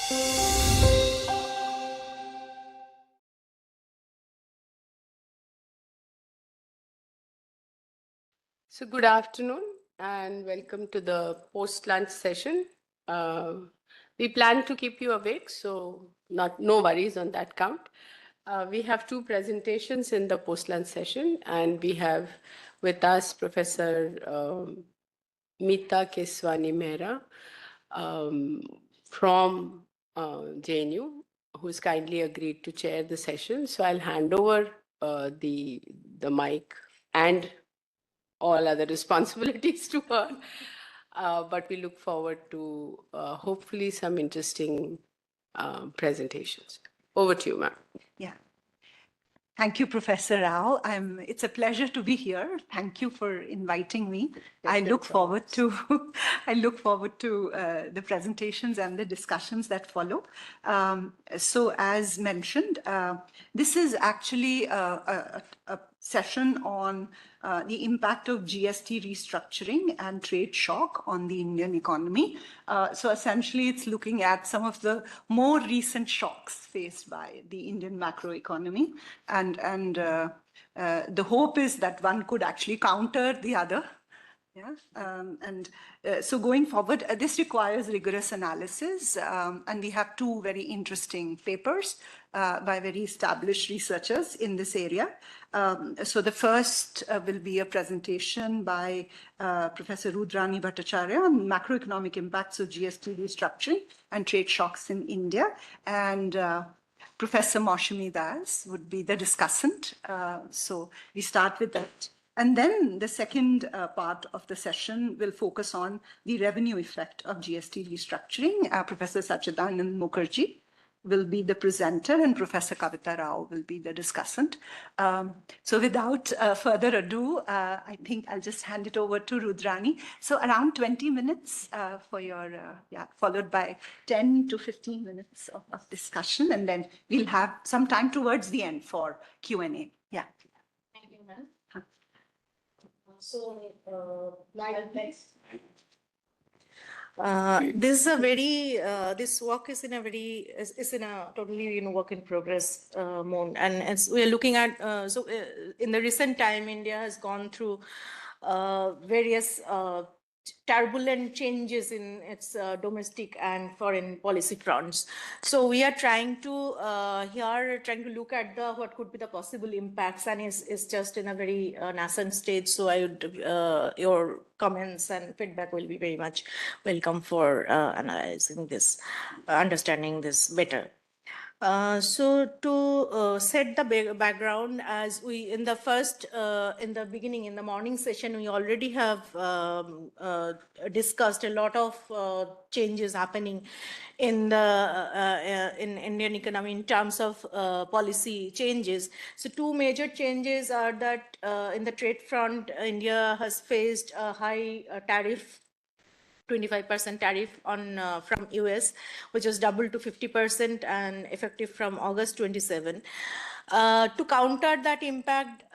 So good afternoon and welcome to the post-lunch session. We plan to keep you awake, so no worries on that count. We have two presentations in the post-lunch session, and we have with us Professor Meeta Keswani Mehra from JNU, who's kindly agreed to chair the session. So I'll hand over the mic and all other responsibilities to her. But we look forward to hopefully some interesting presentations. Over to you, ma'am. Yeah. Thank you, Professor Rao. It's a pleasure to be here. Thank you for inviting me. I look forward to the presentations and the discussions that follow. So, as mentioned, this is actually a session on the impact of GST restructuring and trade shock on the Indian economy. So essentially, it's looking at some of the more recent shocks faced by the Indian macroeconomy. And the hope is that one could actually counter the other. Yeah, so going forward, this requires rigorous analysis, and we have two very interesting papers by very established researchers in this area. So the first will be a presentation by Professor Rudrani Bhattacharya on macroeconomic impacts of GST restructuring and trade shocks in India, and Professor Maushami Das would be the discussant. So we start with that. And then the second part of the session will focus on the revenue effect of GST restructuring. Professor Sachidanand Mukherjee will be the presenter and Professor Kavita Rao will be the discussant. So without further ado, I think I'll just hand it over to Rudrani. So around 20 minutes for your, followed by 10 to 15 minutes of discussion, and then we'll have some time towards the end for Q&A. Yeah. Thank you, ma'am. So, this is a very this work is in a very is in a totally work in progress mode, and as we are looking at in the recent time, India has gone through various turbulent changes in its domestic and foreign policy fronts. So we are trying to look at what could be the possible impacts, and is just in a very nascent stage. So I would your comments and feedback will be very much welcome for analyzing this, understanding this better. So to set the background, as we in the beginning, in the morning session, we already have discussed a lot of changes happening in the in Indian economy in terms of policy changes. So two major changes are that in the trade front, India has faced a high tariff, 25% tariff on from US, which was doubled to 50% and effective from August 27. To counter that impact,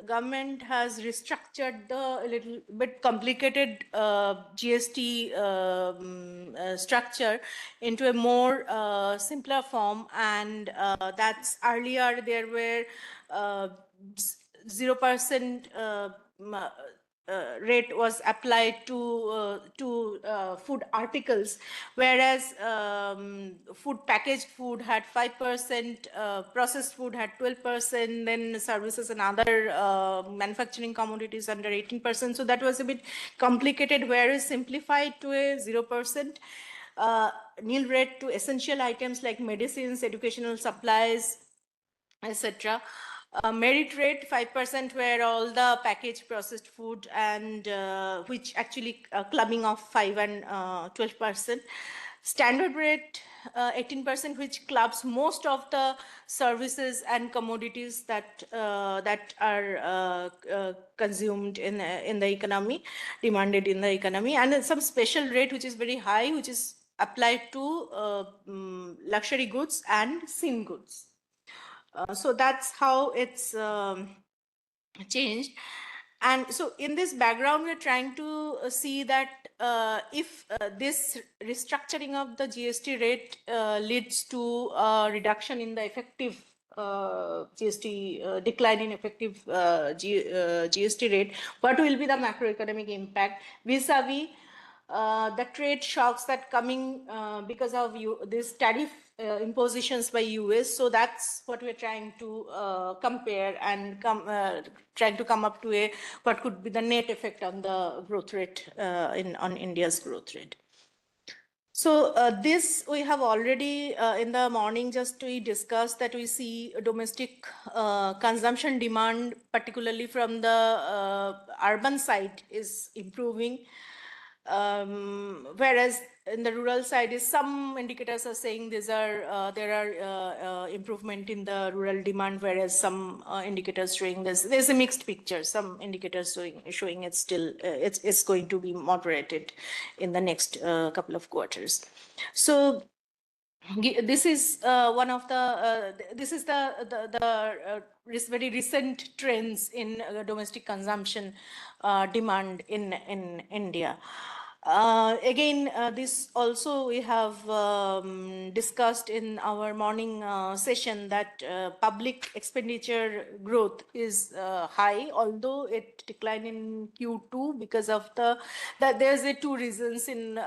government has restructured the little bit complicated GST structure into a more simpler form, and that's earlier there were 0% rate was applied to food articles, whereas food packaged food had 5%, processed food had 12%, then services and other manufacturing commodities under 18%. So that was a bit complicated, whereas simplified to a 0%. Nil rate to essential items like medicines, educational supplies, etc. Merit rate 5%, where all the packaged processed food and which actually clubbing of 5 and 12%. Standard rate 18%, which clubs most of the services and commodities that are consumed in the economy, demanded in the economy, and then some special rate which is very high, which is applied to luxury goods and sin goods. So that's how it's changed. And so in this background, we're trying to see that if this restructuring of the GST rate leads to a reduction in the effective GST, decline in effective GST rate, what will be the macroeconomic impact vis-a-vis the trade shocks that coming because of this tariff impositions by US? So that's what we're trying to compare and trying to come up to a what could be the net effect on the growth rate on India's growth rate. So this we have already in the morning just we discussed that we see domestic consumption demand, particularly from the urban side, is improving. Whereas in the rural side is some indicators are saying there are improvement in the rural demand, whereas some indicators showing there's a mixed picture. Some indicators showing it's still it's going to be moderated in the next couple of quarters. So this is one of the this is the very recent trends in domestic consumption demand in India. Again, this also we have discussed in our morning session that public expenditure growth is high, although it declined in Q2 because of that there's two reasons in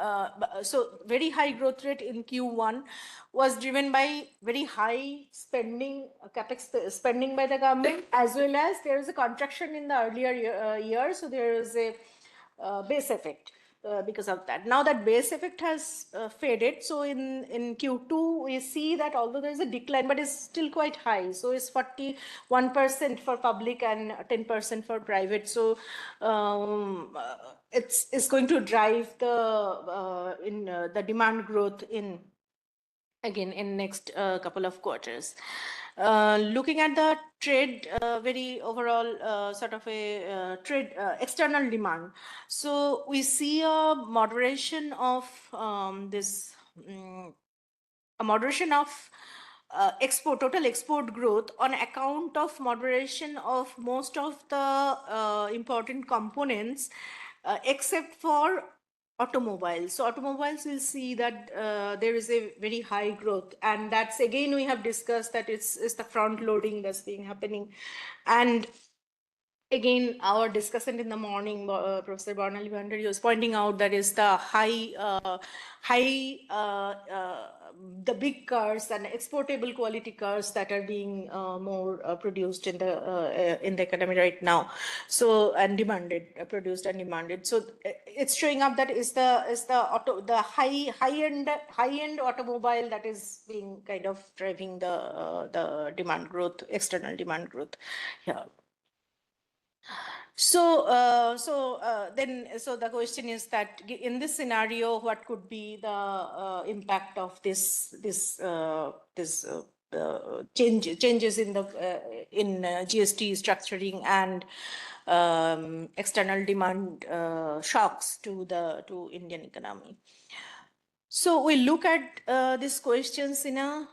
so very high growth rate in Q1 was driven by very high spending, capex spending by the government, as well as there is a contraction in the earlier year, so there is a base effect because of that. Now that base effect has faded, so in Q2 we see that although there is a decline, but it's still quite high. So it's 41% for public and 10% for private. So it's going to drive the the demand growth in again in next couple of quarters. Looking at the trade, very overall sort of a trade external demand. So we see a moderation of a moderation of total export growth on account of moderation of most of the important components, except for automobiles. So automobiles will see that there is a very high growth, and that's again we have discussed that it's the front loading that's being happening. And again, our discussant in the morning, Professor Barnali Bhandari, was pointing out that is the the big cars and exportable quality cars that are being more produced in the economy right now. So and demanded, produced and demanded. So it's showing up that is the high end automobile that is being kind of driving the demand growth, external demand growth here. So, the question is that in this scenario, what could be the impact of changes in the GST structuring and external demand shocks to Indian economy? So we look at these questions in a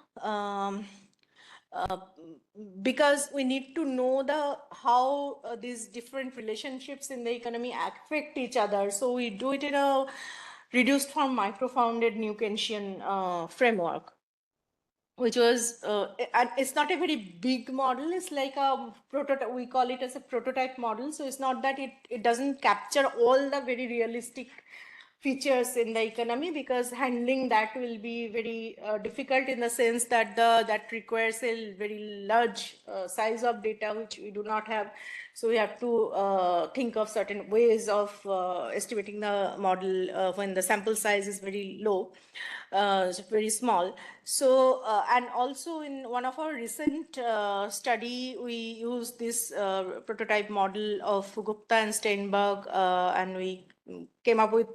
because we need to know how these different relationships in the economy affect each other. So we do it in a reduced form micro-founded New Keynesian framework, which was it's not a very big model. It's like a prototype. We call it as a prototype model. So it's not that it doesn't capture all the very realistic features in the economy, because handling that will be very difficult in the sense that that requires a very large size of data which we do not have. So we have to think of certain ways of estimating the model when the sample size is very low, very small. So and also in one of our recent study, we used this prototype model of Gupta and Steinberg, and we came up with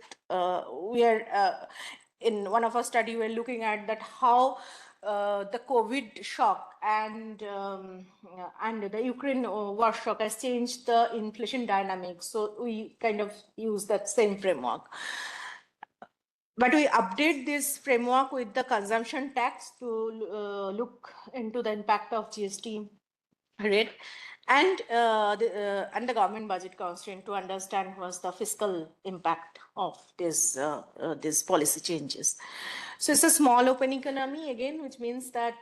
in one of our study we're looking at that how the COVID shock and the Ukraine war shock has changed the inflation dynamics. So we kind of use that same framework. But we update this framework with the consumption tax to look into the impact of GST rate. and the government budget constraint to understand what's the fiscal impact of these policy changes. So it's a small open economy again, which means that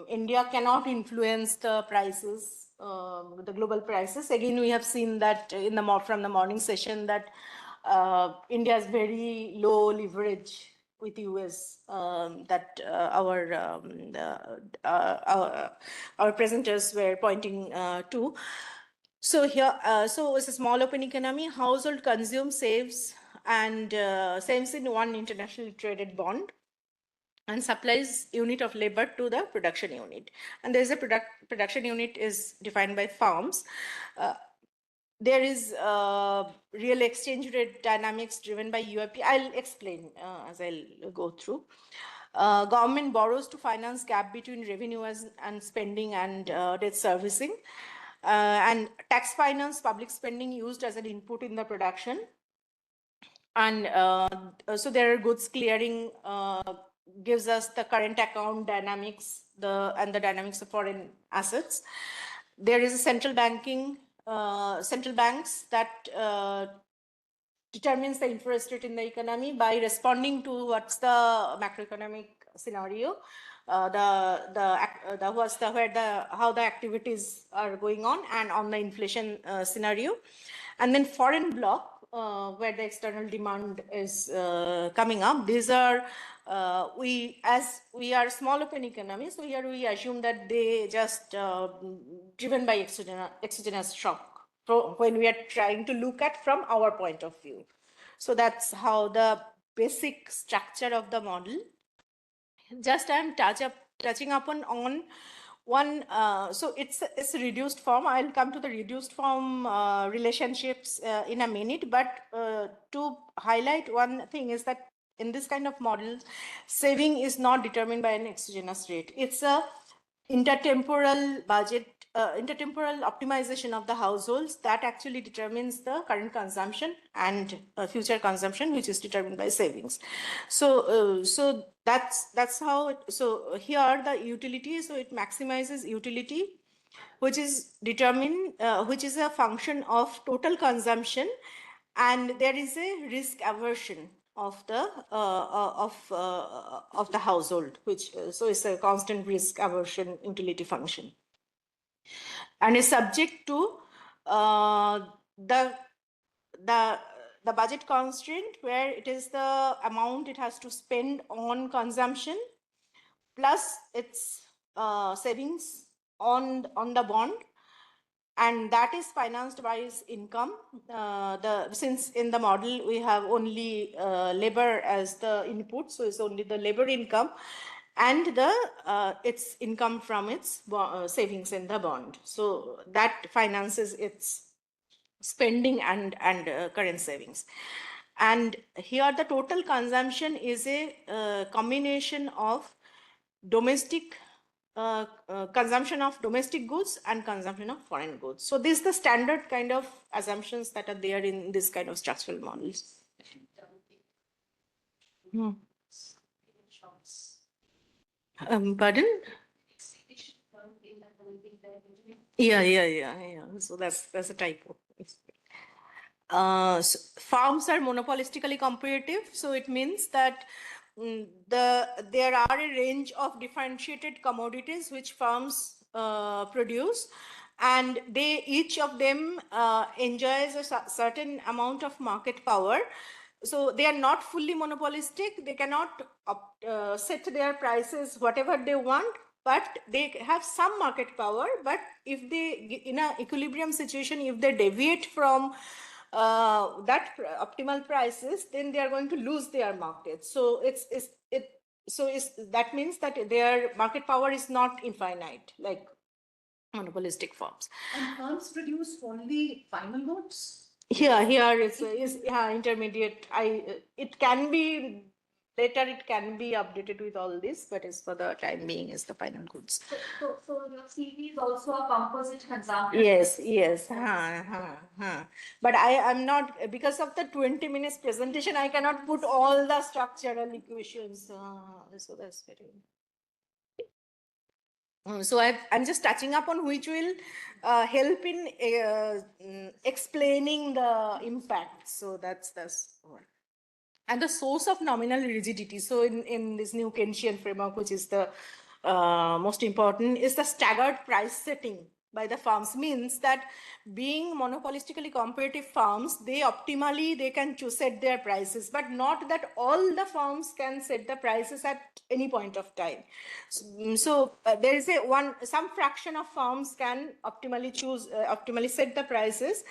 India cannot influence the prices, the global prices. Again, we have seen that from the morning session that India has very low leverage with US, that our presenters were pointing to. So here, so it's a small open economy. Household consumes, saves, and saves in one internationally traded bond, and supplies unit of labor to the production unit. And there is a production unit is defined by farms. There is real exchange rate dynamics driven by UIP. I'll explain as I'll go through. Government borrows to finance gap between revenue and spending and debt servicing. And tax finance public spending used as an input in the production. And so there are goods clearing gives us the current account dynamics and the dynamics of foreign assets. There is a central banks that determines the interest rate in the economy by responding to what's the macroeconomic scenario, how the activities are going on, and on the inflation scenario. And then foreign bloc, where the external demand is coming up. These are as we are small open economy, so here we assume that they just driven by exogenous shock when we are trying to look at from our point of view. So that's how the basic structure of the model. Just I'm touching upon on one. So it's a reduced form. I'll come to the reduced form relationships in a minute. But to highlight one thing is that in this kind of model, saving is not determined by an exogenous rate. It's a intertemporal budget, intertemporal optimization of the households that actually determines the current consumption and future consumption, which is determined by savings. So so that's how so here the utility, so it maximizes utility, which is determined, which is a function of total consumption, and there is a risk aversion of the household, which so is a constant risk aversion utility function, and is subject to the the budget constraint, where it is the amount it has to spend on consumption plus its savings on the bond, and that is financed by its income. Since in the model we have only labor as the input, so it's only the labor income and the its income from its savings in the bond. So that finances its spending and current savings. And here the total consumption is a combination of domestic consumption of domestic goods and consumption of foreign goods. So this is the standard kind of assumptions that are there in this kind of structural models. Pardon? Yeah. So that's a typo. So farms are monopolistically competitive, so it means that there are a range of differentiated commodities which farms produce, and each of them enjoys a certain amount of market power. So they are not fully monopolistic. They cannot set their prices whatever they want, but they have some market power. But if they, in an equilibrium situation, if they deviate from that optimal prices, then they are going to lose their market. So that means that their market power is not infinite like monopolistic firms. And firms produce only final goods? Here it's intermediate. It can be later, it can be updated with all this, but is for the time being is the final goods. So your CV is also a composite consumption. Yes. But I am not, because of the 20 minutes presentation, I cannot put all the structural equations. So that's very. So I'm just touching up on which will help in explaining the impact. So that's one. And the source of nominal rigidity. So in this new Keynesian framework, which is the most important, is the staggered price setting by the firms. Means that being monopolistically competitive firms, they can set their prices, but not that all the firms can set the prices at any point of time. So there is some fraction of firms can optimally set the prices.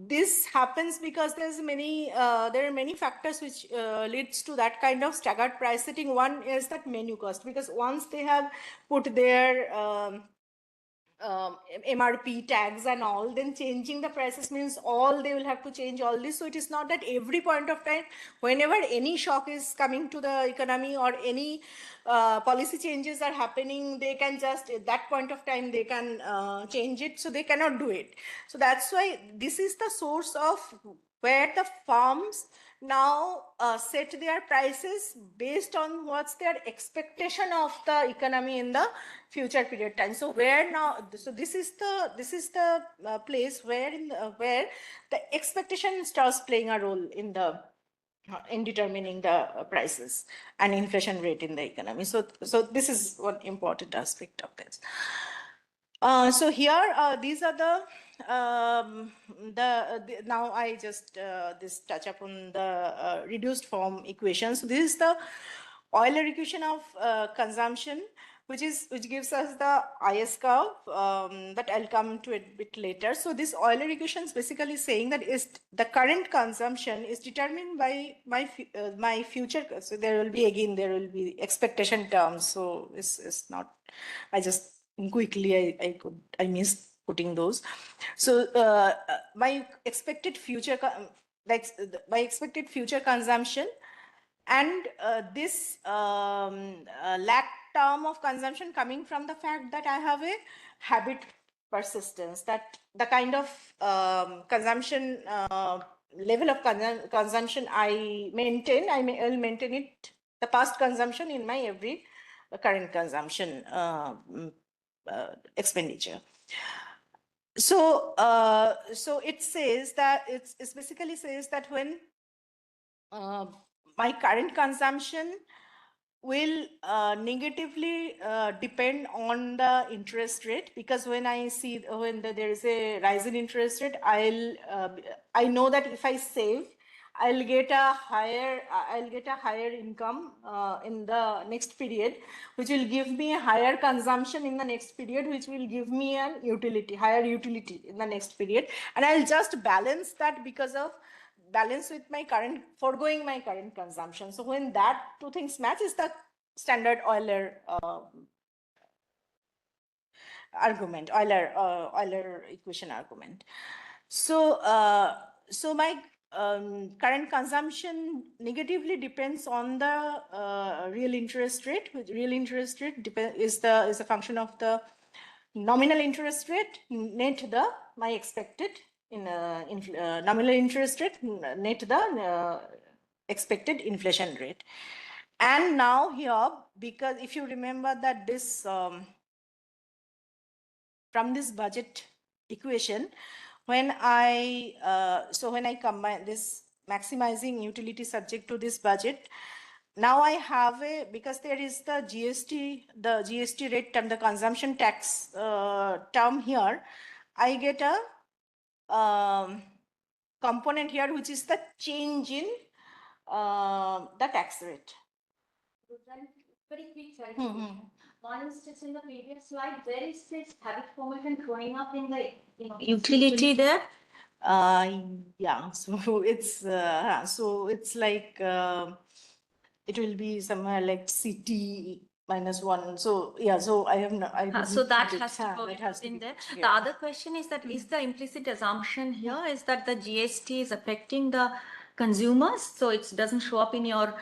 This happens because there are many factors which leads to that kind of staggered price setting. One is that menu cost, because once they have put their MRP tags and all, then changing the prices means they will have to change all this. So it is not that every point of time, whenever any shock is coming to the economy or any policy changes are happening, they can just at that point of time they can change it. So they cannot do it. So that's why this is the source of where the firms now set their prices based on what's their expectation of the economy in the future period time. So this is the place where where the expectation starts playing a role in determining the prices and inflation rate in the economy. So this is one important aspect of this. So here, these are now I just this touch upon the reduced form equation. So this is the Euler equation of consumption, which gives us the IS curve, but I'll come to it a bit later. So this Euler equation is basically saying that the current consumption is determined by my future. So there will be expectation terms. So it's not, I just quickly I missed putting those. So my expected future consumption and this lack term of consumption coming from the fact that I have a habit persistence, that the kind of consumption level of consumption I maintain, I'll maintain it, the past consumption, in my every current consumption expenditure. So it says that it basically says that when my current consumption will negatively depend on the interest rate, because when I see there is a rise in interest rate, I know that if I save, I'll get a higher income in the next period, which will give me a higher consumption in the next period, which will give me higher utility in the next period, and I'll just balance that with my foregoing my current consumption. So when that two things match is the standard Euler Euler equation argument. So my current consumption negatively depends on the real interest rate. Real interest rate is a function of the nominal interest rate net my expected nominal interest rate net the expected inflation rate. And now here, because if you remember that this from this budget equation, when I combine this maximizing utility subject to this budget, now I have because there is the GST rate term, the consumption tax term here, I get a component here which is the change in the tax rate. Very quick clarification. One instance in the previous slide, where is this habit formation growing up in the utility there? Yeah, so it's like it will be somewhere like CT -1. So yeah, so I have no. So that has to go in there. Yeah. The other question is that is the implicit assumption here is that the GST is affecting the consumers, so it doesn't show up in your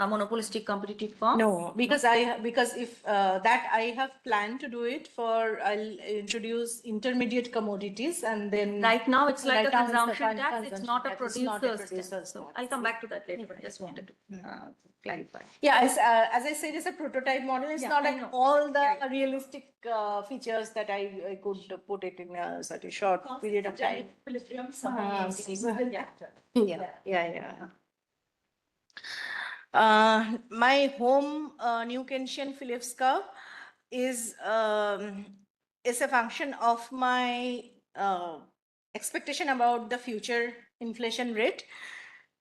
monopolistic competitive firm? No, because if that I have planned to do it for, I'll introduce intermediate commodities and then. Right now, it's like Right a now it's the consumption tax. It's consumption not a tax. It's not a producer's tax. producer's So tax. I'll come back to that later, but I just wanted to clarify. Yeah, as I said, it's a prototype model. It's Yeah, not I like know. all the Yeah, yeah. realistic features that I could put it in such a short period of time. Yeah. My home New Keynesian Phillips curve is a function of my expectation about the future inflation rate,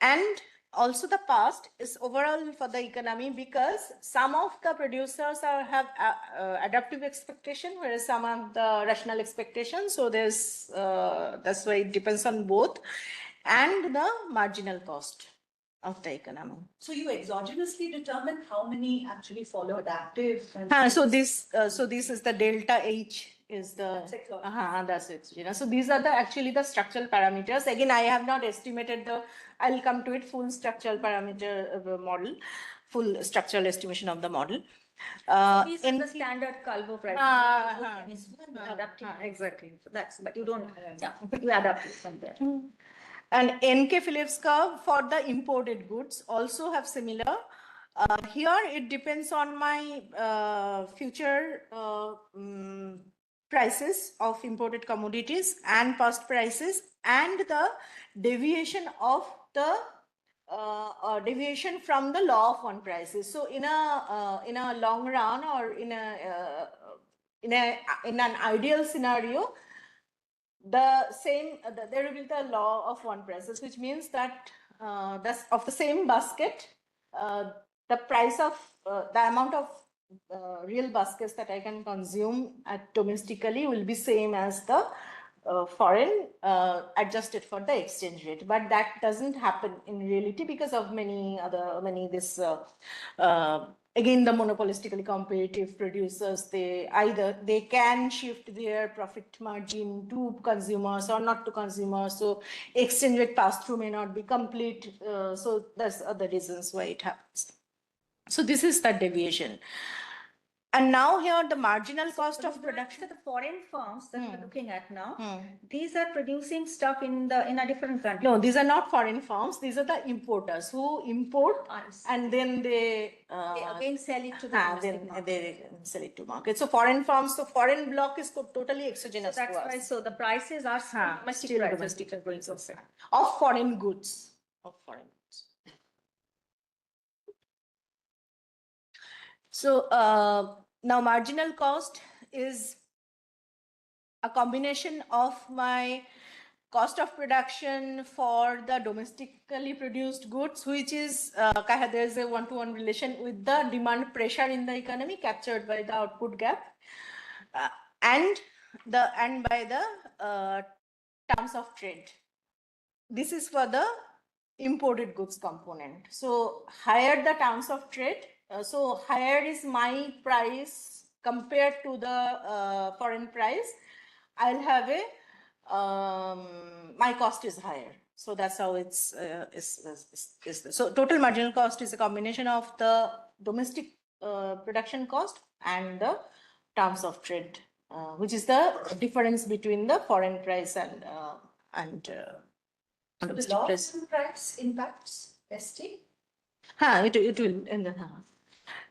and also the past is overall for the economy, because some of the producers have adaptive expectation, whereas some have the rational expectation. So there's that's why it depends on both, and the marginal cost of the economy. So you exogenously determine how many actually follow adaptive? So this is the delta H is the that's it. So these are actually the structural parameters. Again, I have not estimated I'll come to it, full structural parameter model, full structural estimation of the model. These are the standard Calvo price. Exactly. So that's, but you don't, you adapt it from there. And NK Phillips curve for the imported goods also have similar. Here it depends on my future prices of imported commodities and past prices, and the deviation of the deviation from the law of one prices. So in a long run, or in an ideal scenario, there will be the law of one prices, which means that of the same basket, the price of the amount of real baskets that I can consume domestically will be same as the foreign, adjusted for the exchange rate. But that doesn't happen in reality because of many again, the monopolistically competitive producers, they can shift their profit margin to consumers or not to consumers. So exchange rate pass-through may not be complete. So that's other reasons why it happens. So this is the deviation. And now here the marginal cost of production. So the foreign firms that we're looking at now, these are producing stuff in a different country. No, these are not foreign firms. These are the importers who import and then they again sell it to the domestic market. They sell it to market. So foreign firms, so foreign block is totally exogenous. So that's why. So the prices are still domestic prices of foreign goods. So now marginal cost is a combination of my cost of production for the domestically produced goods, which is there's a one-to-one relation with the demand pressure in the economy captured by the output gap, and by the terms of trade. This is for the imported goods component. So higher the terms of trade, so higher is my price compared to the foreign price, I'll have my cost is higher. So that's how it's so total marginal cost is a combination of the domestic production cost and the terms of trade, which is the difference between the foreign price and the law of price impacts ST? It will.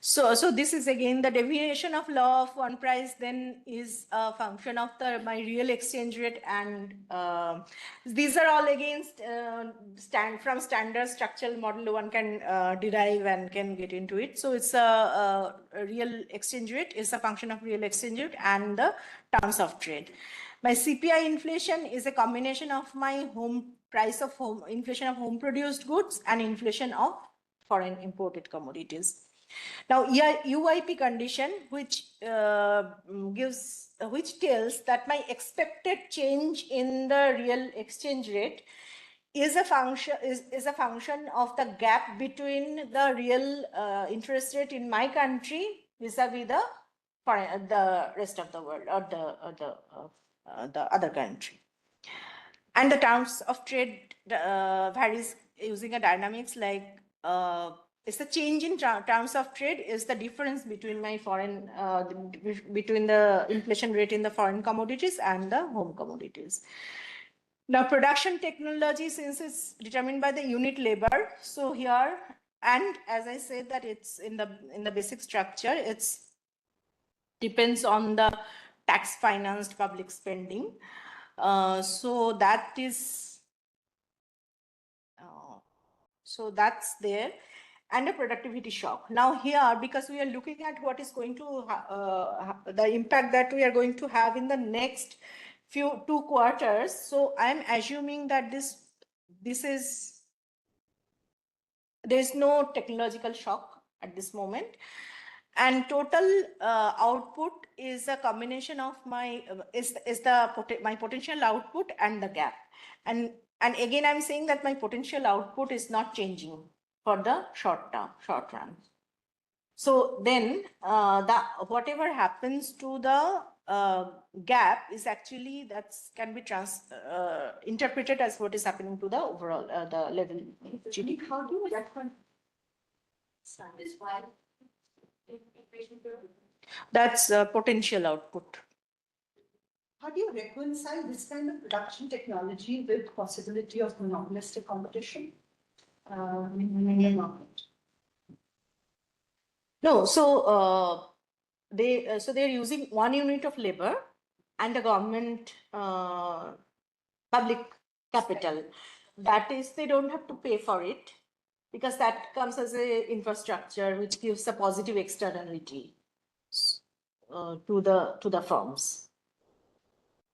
So this is again the deviation of law of one price then is a function of my real exchange rate, and these are all against from standard structural model one can derive and can get into it. So it's a real exchange rate is a function of real exchange rate and the terms of trade. My CPI inflation is a combination of my inflation of home produced goods and inflation of foreign imported commodities. Now, UIP condition, which tells that my expected change in the real exchange rate is a function of the gap between the real interest rate in my country vis-a-vis the rest of the world, or the other country. And the terms of trade varies using a dynamics like it's the change in terms of trade is the difference between my foreign, between the inflation rate in the foreign commodities and the home commodities. Now, production technology, since it's determined by the unit labor, so here, and as I said that it's in the basic structure, it's depends on the tax financed public spending. So that is, so that's there, and a productivity shock. Now here, because we are looking at what is going to, the impact that we are going to have in the next two quarters. So I'm assuming that there's no technological shock at this moment. And total output is a combination of my my potential output and the gap. And again, I'm saying that my potential output is not changing for the short run. So then whatever happens to the gap is actually can be interpreted as what is happening to the overall the level GDP. How do you reconcile This why That's potential output. How do you reconcile this kind of production technology with possibility of monopolistic competition in the Indian market? No, so they're using 1 unit of labor and the government public capital. That is, they don't have to pay for it because that comes as a infrastructure which gives a positive externality to the firms.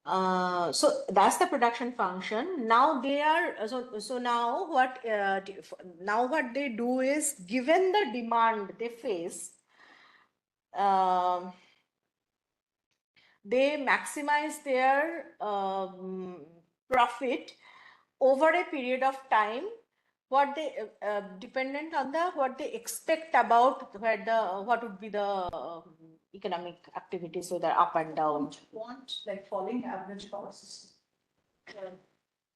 So that's the production function. Now they are so now what they do is, given the demand they face, they maximize their profit over a period of time. What they dependent on what they expect about what would be the economic activity, so they're up and down. Want like falling average costs,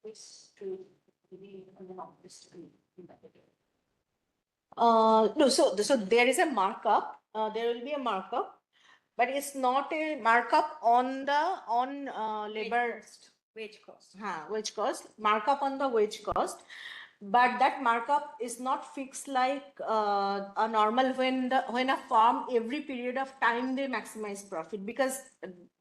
which to be monopolistically competitive. No, so there is a markup. There will be a markup, but it's not a markup on labor wage cost? wage cost, markup on the wage cost. But that markup is not fixed like a normal when a firm every period of time they maximize profit, because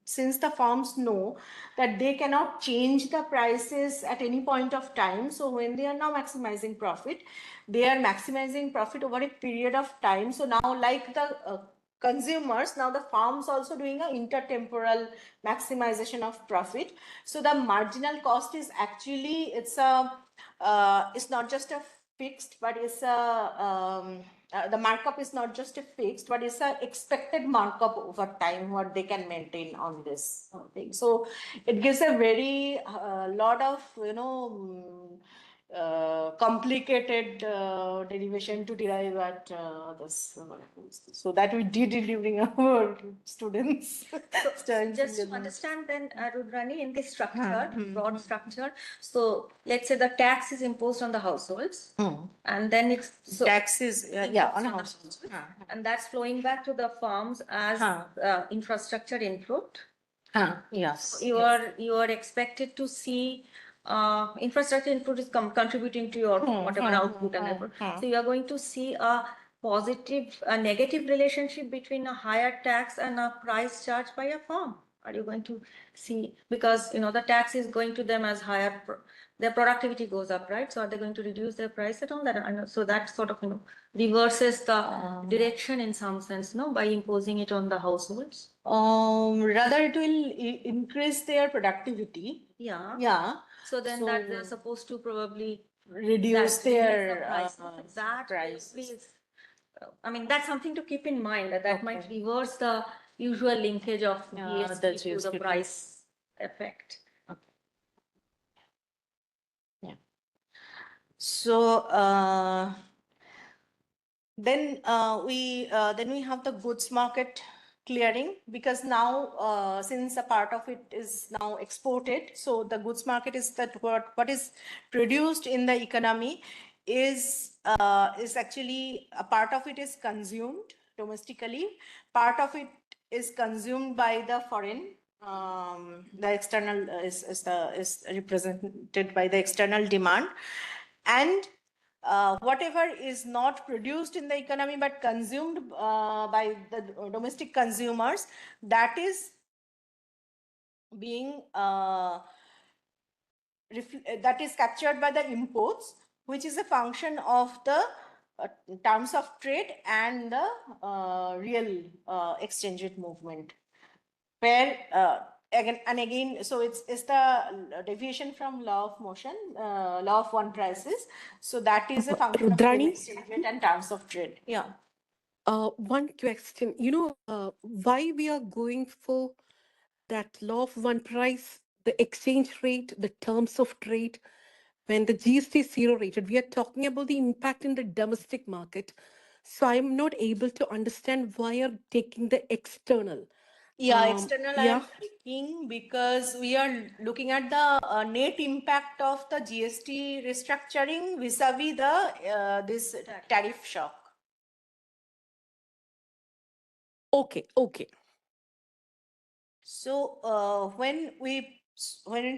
since the firms know that they cannot change the prices at any point of time, so when they are now maximizing profit, they are maximizing profit over a period of time. So now, like the consumers, now the firms also doing a intertemporal maximization of profit. So the marginal cost is actually, it's not just a fixed, but it's the markup is not just a fixed, but it's a expected markup over time what they can maintain on this thing. So it gives a very lot of complicated derivation to derive at this. So that we did it during our students. Just to understand then, Rudrani, in this structure, broad structure, so let's say the tax is imposed on the households, and then it's tax is on households, and that's flowing back to the farms as infrastructure input. Yes. You are expected to see infrastructure input is contributing to your whatever output and effort. So you are going to see a negative relationship between a higher tax and a price charged by a firm. Are you going to see, because the tax is going to them as higher, their productivity goes up, right? So are they going to reduce their price at all? That so that sort of reverses the direction in some sense, by imposing it on the households. Rather it will increase their productivity. Yeah. So then that they're supposed to probably reduce their price. I mean, that's something to keep in mind, that might reverse the usual linkage of GST to the price effect. Yeah. So then we have the goods market clearing, because now since a part of it is now exported, so the goods market is that what is produced in the economy is actually a part of it is consumed domestically, part of it is consumed by the foreign. The external is represented by the external demand, and whatever is not produced in the economy but consumed by the domestic consumers, that is being that is captured by the imports, which is a function of the terms of trade and the real exchange rate movement. Where again and again, so it's the deviation from law of motion, law of one prices. So that is a function of real Rudrani? exchange rate and terms of trade. Yeah. One question, why we are going for that law of one price, the exchange rate, the terms of trade, when the GST is zero rated, we are talking about the impact in the domestic market. So I'm not able to understand why you're taking the external. Yeah, external I yeah. am taking because we are looking at the net impact of the GST restructuring vis-a-vis the this tariff shock. Okay. So when we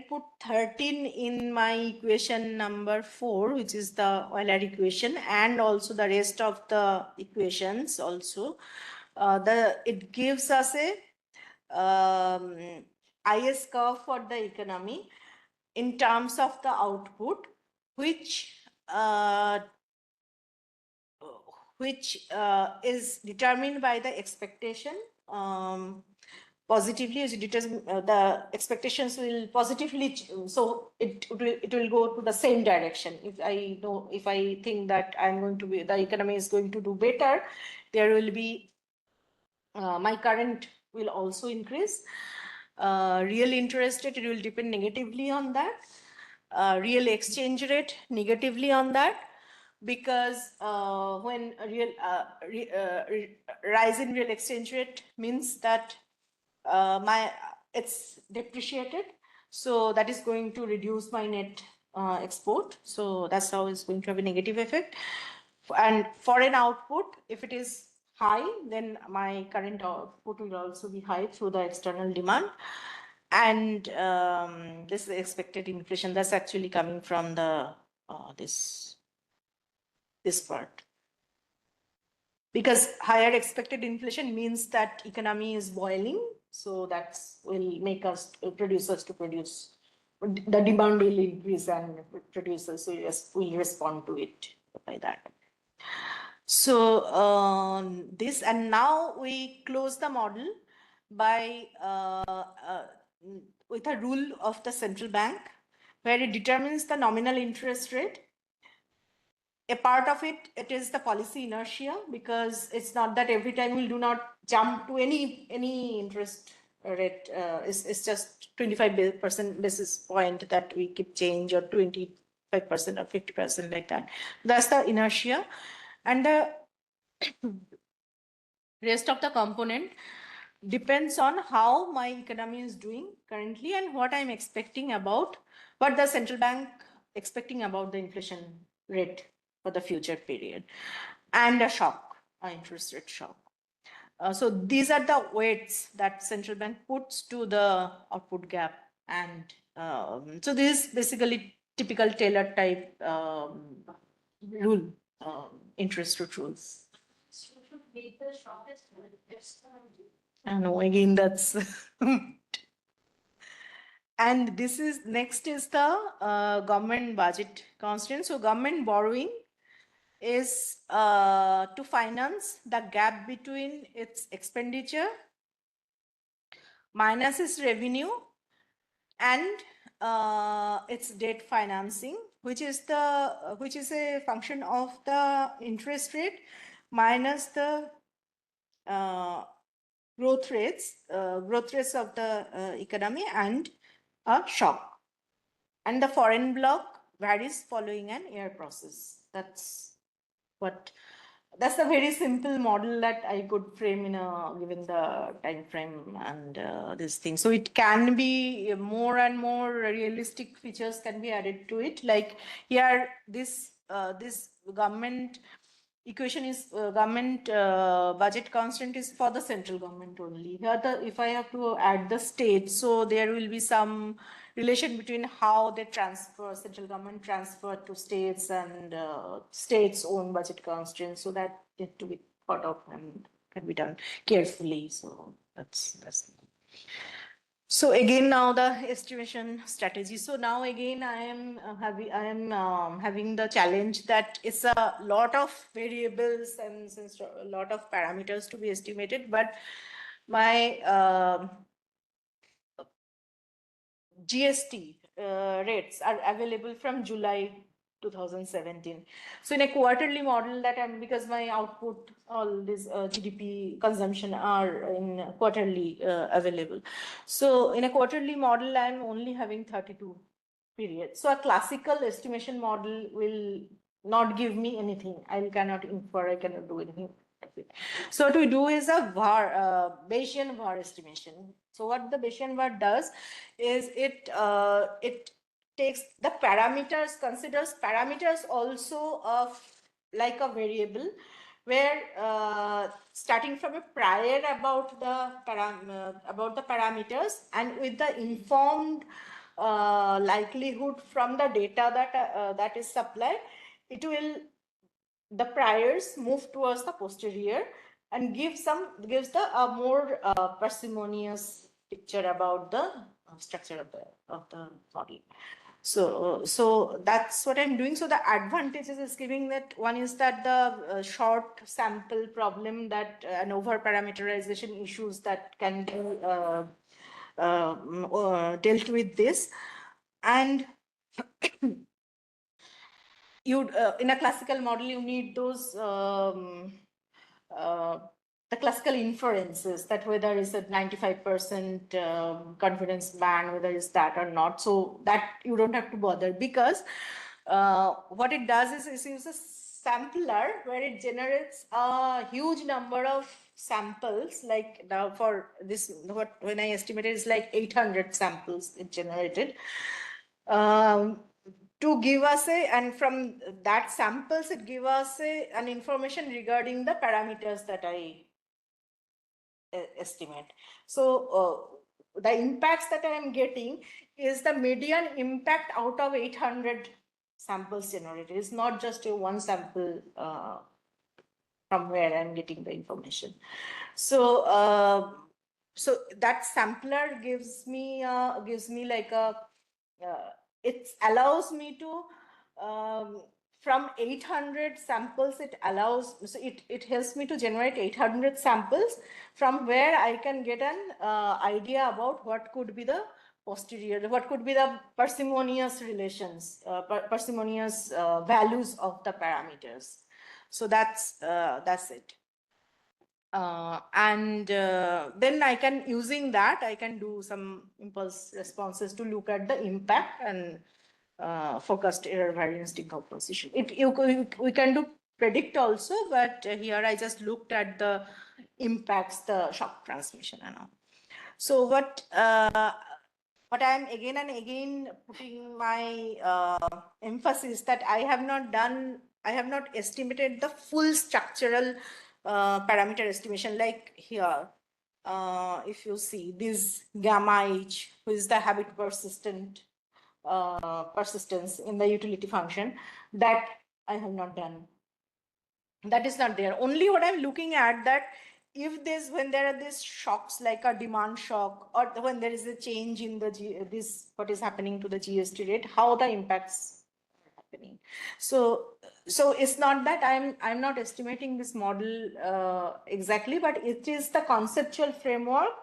put 13 in my equation number 4, which is the Euler equation, and also the rest of the equations also, it gives us a IS curve for the economy in terms of the output, which is determined by the expectation. Positively, as the expectations will positively, so it will go to the same direction. If I think that the economy is going to do better, there will be my current will also increase. Real interest rate, it will depend negatively on that. Real exchange rate negatively on that, because when a real rise in real exchange rate means that it's depreciated, so that is going to reduce my net export, so that's how it's going to have a negative effect. And foreign output, if it is high, then my current output will also be high through the external demand. And this is the expected inflation that's actually coming from the this part, because higher expected inflation means that economy is boiling, so that will make us producers to produce, the demand will increase and producers will respond to it by that. So this, and now we close the model by with a rule of the central bank, where it determines the nominal interest rate. A part of it is the policy inertia, because it's not that every time we'll do not jump to any interest rate. It's just 25% basis point that we keep change, or 25% or 50% like that. That's the inertia. And the rest of the component depends on how my economy is doing currently and what I'm expecting about, what the central bank expecting about the inflation rate for the future period, and a shock, an interest rate shock. So these are the weights that central bank puts to the output gap. And so this is basically typical Taylor type rule, interest rate rules. I know, again, that's and this is next is the government budget constraint. So government borrowing is to finance the gap between its expenditure minus its revenue and its debt financing, which is a function of the interest rate minus the growth rates of the economy and a shock. And the foreign bloc varies following an air process. That's a very simple model that I could frame in given the time frame and this thing. So it can be more and more realistic features can be added to it. Like here, this this government equation is government budget constant is for the central government only. Here, if I have to add the state, so there will be some relation between how they transfer, central government transfer to states, and states' own budget constraints. So that need to be thought of and can be done carefully. So that's. So again, now the estimation strategy. So now again, I am having the challenge that it's a lot of variables and since a lot of parameters to be estimated, but my GST rates are available from July 2017. So in a quarterly model that because my output, all this GDP consumption are in quarterly available. So in a quarterly model, I'm only having 32 periods. So a classical estimation model will not give me anything. I cannot infer, I cannot do anything. So what we do is a Bayesian VAR estimation. So what the Bayesian VAR does is it takes the parameters, considers parameters also of like a variable, where starting from a prior about the parameters and with the informed likelihood from the data that is supplied, it will the priors move towards the posterior and gives the more parsimonious picture about the structure of the model. So that's what I'm doing. So the advantages is giving that one is that the short sample problem that an over parameterization issues that can be dealt with this, and you in a classical model you need those uh, the classical inferences that whether it's a 95% confidence band, whether it's that or not, so that you don't have to bother, because what it does is it uses a sampler where it generates a huge number of samples. Like now for this, when I estimated, it's like 800 samples it generated. To give us and from that samples, it give us an information regarding the parameters that I estimate. So the impacts that I am getting is the median impact out of 800 samples generated. It's not just a one sample from where I'm getting the information. So so that sampler gives me like a it allows me to from 800 samples, it allows, so it helps me to generate 800 samples from where I can get an idea about what could be the posterior, what could be the parsimonious relations, parsimonious values of the parameters. So that's it. And then I can, using that, I can do some impulse responses to look at the impact and forecast error variance decomposition. We can do predict also, but here I just looked at the impacts, the shock transmission and all. So what I'm again and again putting my emphasis that I have not estimated the full structural parameter estimation. Like here, if you see this gamma h, which is the habit persistence in the utility function, that I have not done. That is not there. Only what I'm looking at, that if this, when there are these shocks like a demand shock, or when there is a change in the this what is happening to the GST rate, how the impacts are happening. So it's not that I'm not estimating this model exactly, but it is the conceptual framework,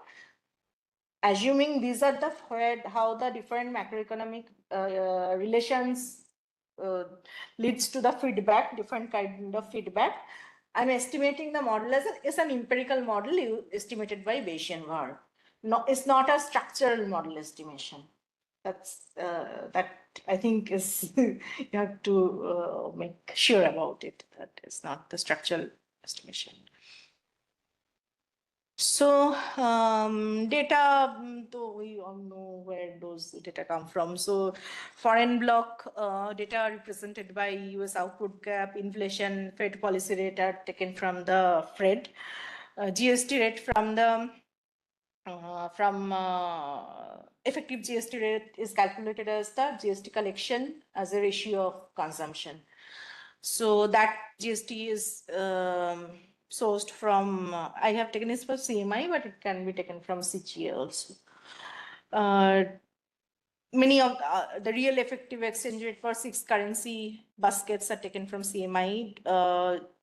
assuming these are the how the different macroeconomic relations leads to the feedback, different kind of feedback. I'm estimating the model as an empirical model estimated by Bayesian VAR. No, it's not a structural model estimation. That's that I think is you have to make sure about it. That is not the structural estimation. So data, though we all know where those data come from. So foreign bloc data represented by US output gap, inflation, Fed policy rate are taken from the Fed. GST rate from the effective GST rate is calculated as the GST collection as a ratio of consumption. So that GST is sourced from, I have taken this for CMI, but it can be taken from CGA also. Many of the real effective exchange rate for 6 currency baskets are taken from CMI,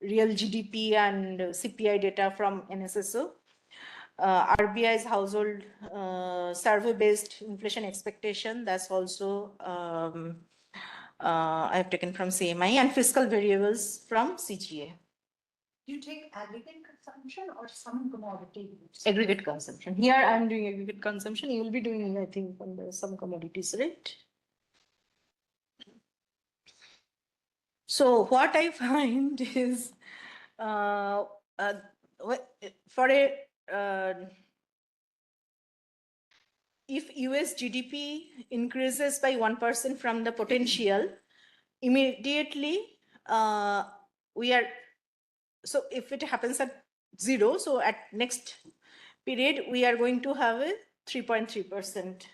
real GDP and CPI data from NSSO. RBI's household survey-based inflation expectation, that's also I have taken from CMI, and fiscal variables from CGA. Do you take aggregate consumption or some commodity? Aggregate consumption. Here I am doing aggregate consumption. You will be doing, I think, under some commodities, right? So what I find is for a if US GDP increases by 1% from the potential, immediately we are, so if it happens at 0, so at next period we are going to have a 3.3%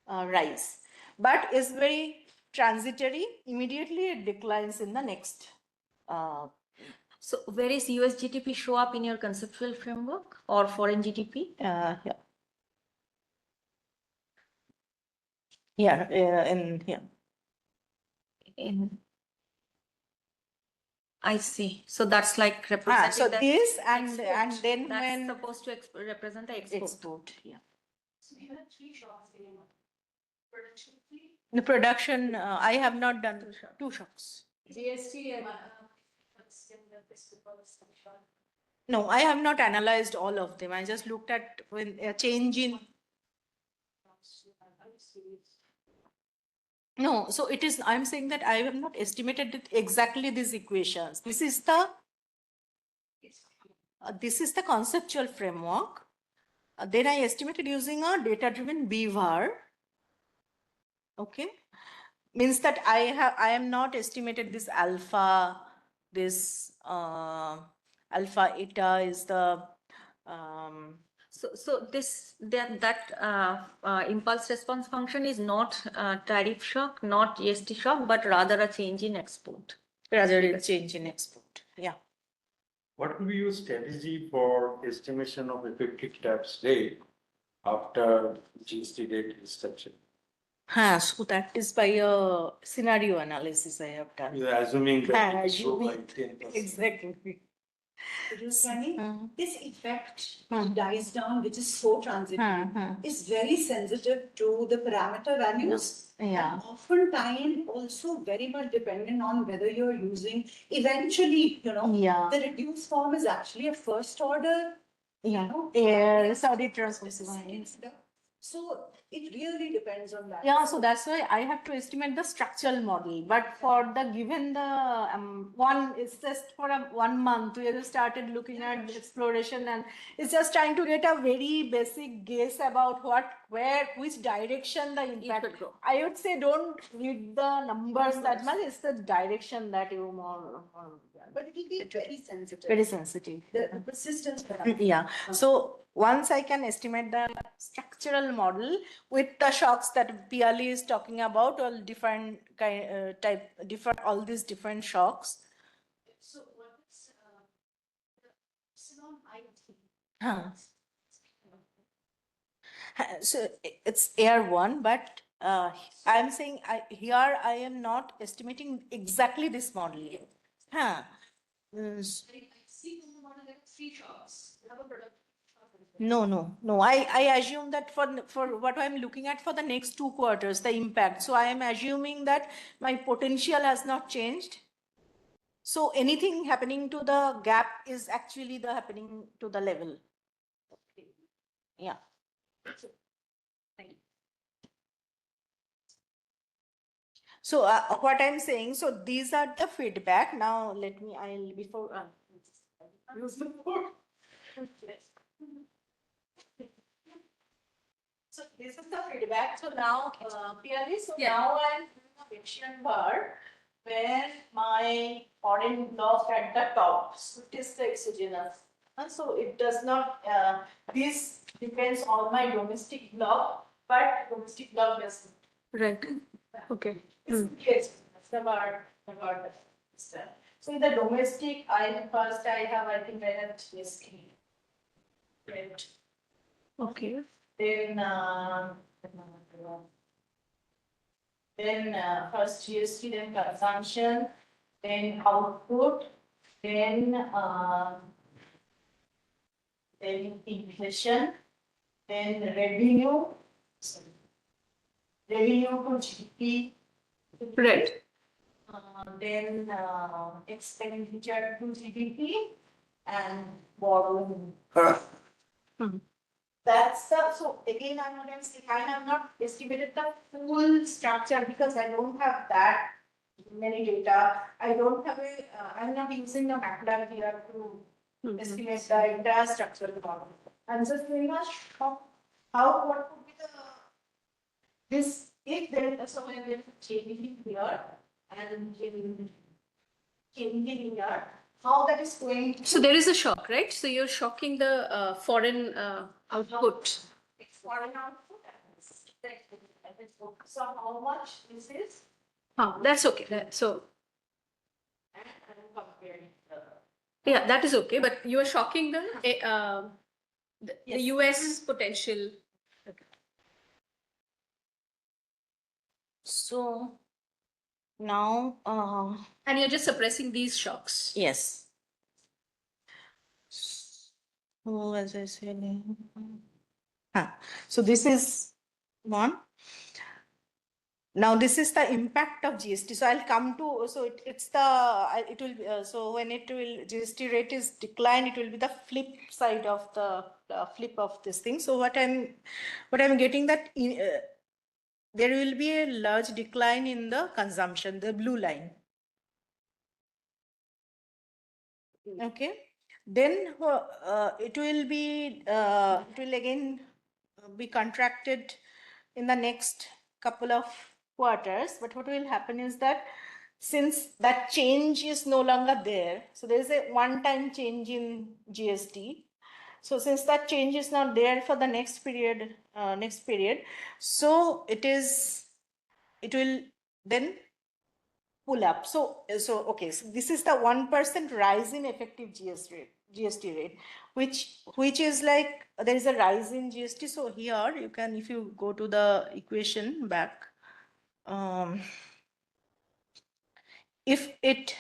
rise, but it's very transitory. Immediately it declines in the next. So where is US GDP show up in your conceptual framework or foreign GDP? Yeah. Yeah, in here. I see. So that's like representing So the this and export. then that's when supposed to represent the export. yeah. So you have 3 shocks in production fee, The production, I have not done 2 shocks. GST and No, I have not analyzed all of them. I just looked at when a change in. No, so it is, I'm saying that I have not estimated it exactly these equations. This is the conceptual framework. Then I estimated using a data-driven BVAR. Okay, means that I am not estimated this alpha, this alpha eta is the So this impulse response function is not tariff shock, not GST shock, but rather a change in export. rather a change in export. Yeah. What will be your strategy for estimation of effective tax rate after GST rate restructuring? So that is by a scenario analysis I have done. You are assuming that it will grow by Assuming- 10%. Exactly. Rudrani, this effect which dies down, which is so transitory, is very sensitive to the parameter values. Yeah. And oftentimes also very much dependent on whether you're using, eventually, Yeah. the reduced form is actually a first order, Yeah. know, Saudi transmission. So it really depends on that. Yeah, so that's why I have to estimate the structural model. But for the given the one, it's just for 1 month, we have started looking at the exploration, and it's just trying to get a very basic guess about which direction the impact could go. I would say don't read the numbers that much. It's the direction that you more But it will be very sensitive. very sensitive. The persistence parameter. Yeah. So once I can estimate the structural model with the shocks that Piali is talking about, all different all these different shocks. So what is the epsilon IT? Huh. So it's air one, but I'm saying here I am not estimating exactly this model yet. Huh. I see from the model there are 3 shocks. You have a product. No. I assume that for what I'm looking at for the next 2 quarters, the impact. So I am assuming that my potential has not changed. So anything happening to the gap is actually the happening to the level. Yeah. So what I'm saying, so these are the feedback. Now let me, I'll before use the board. this is the feedback. So now, clearly, so Yeah. now I'm doing a fiction bar where my foreign block at the top. So it is the exogenous. And so it does not, this depends on my domestic block, but domestic block doesn't. Right. Okay. Yes, the bar, the system. So in the domestic, first I have, I think I have GST. Right. Okay. Then, first GST, then consumption, then output, then inflation, then revenue, revenue to GDP. Right. Then expenditure to GDP and borrowing. That's the, so again, I'm not saying I have not estimated the full structure because I don't have that many data. I don't have a, I'm not using the MATLAB here to estimate the entire structural model. I'm just doing a how, what would be the, this, if there is so many changing here and changing here, how that is going. So there is a shock, right? So you're shocking the foreign output. Foreign output. So how much this is? That's okay. So And I'm comparing yeah, that is okay. But you are shocking the Yes. US potential. So now, And you're just suppressing these shocks. yes. So as I said, so this is one. Now this is the impact of GST. So I'll come to, so it's the, it will, so when it will, GST rate is declined, it will be the flip side of the flip of this thing. So what I'm getting that there will be a large decline in the consumption, the blue line. Okay. Then it will again be contracted in the next couple of quarters. But what will happen is that since that change is no longer there, so there is a one-time change in GST. So since that change is not there for the next period, so it will then pull up. So okay, so this is the 1% rise in effective GST rate, which is like there is a rise in GST. So here you can, if you go to the equation back, if it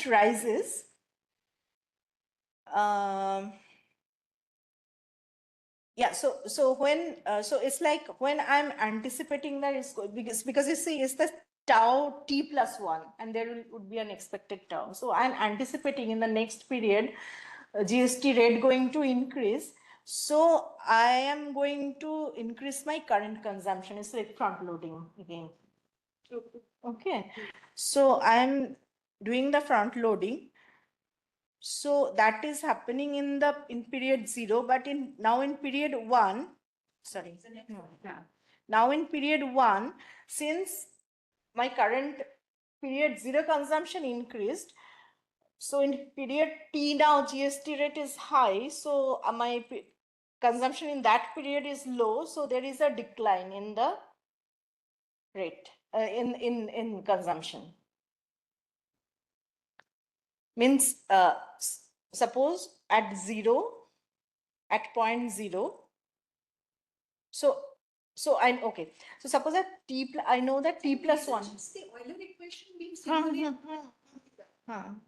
rises, yeah, so when so it's like when I'm anticipating that it's because you see it's the tau t plus 1 and there would be an expected tau. So I'm anticipating in the next period GST rate going to increase. So I am going to increase my current consumption. It's like front loading again. Okay. So I'm doing the front loading. So that is happening in period 0, but now in period 1, sorry, no, yeah. Now in period 1, since my current period 0 consumption increased, so in period T now GST rate is high, so my consumption in that period is low, so there is a decline in the rate in consumption. Means suppose at 0, at point 0. So I'm okay. So suppose that I know that T plus 1. The Euler equation being similarly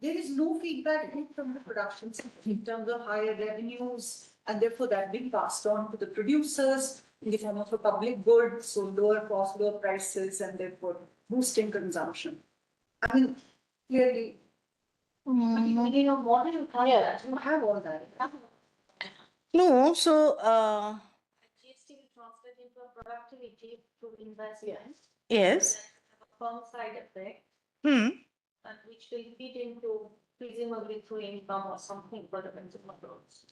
there is no feedback from the production system in terms of higher revenues, and therefore that being passed on to the producers in the form of a public good, so lower cost, lower prices, and therefore boosting consumption. I mean, clearly, You know, what do you call that? you have all that. No, so GST will translate into a productivity through investment. yes. Firm side effect, Hmm. and which will feed into presumably through income or something for the consumer goods.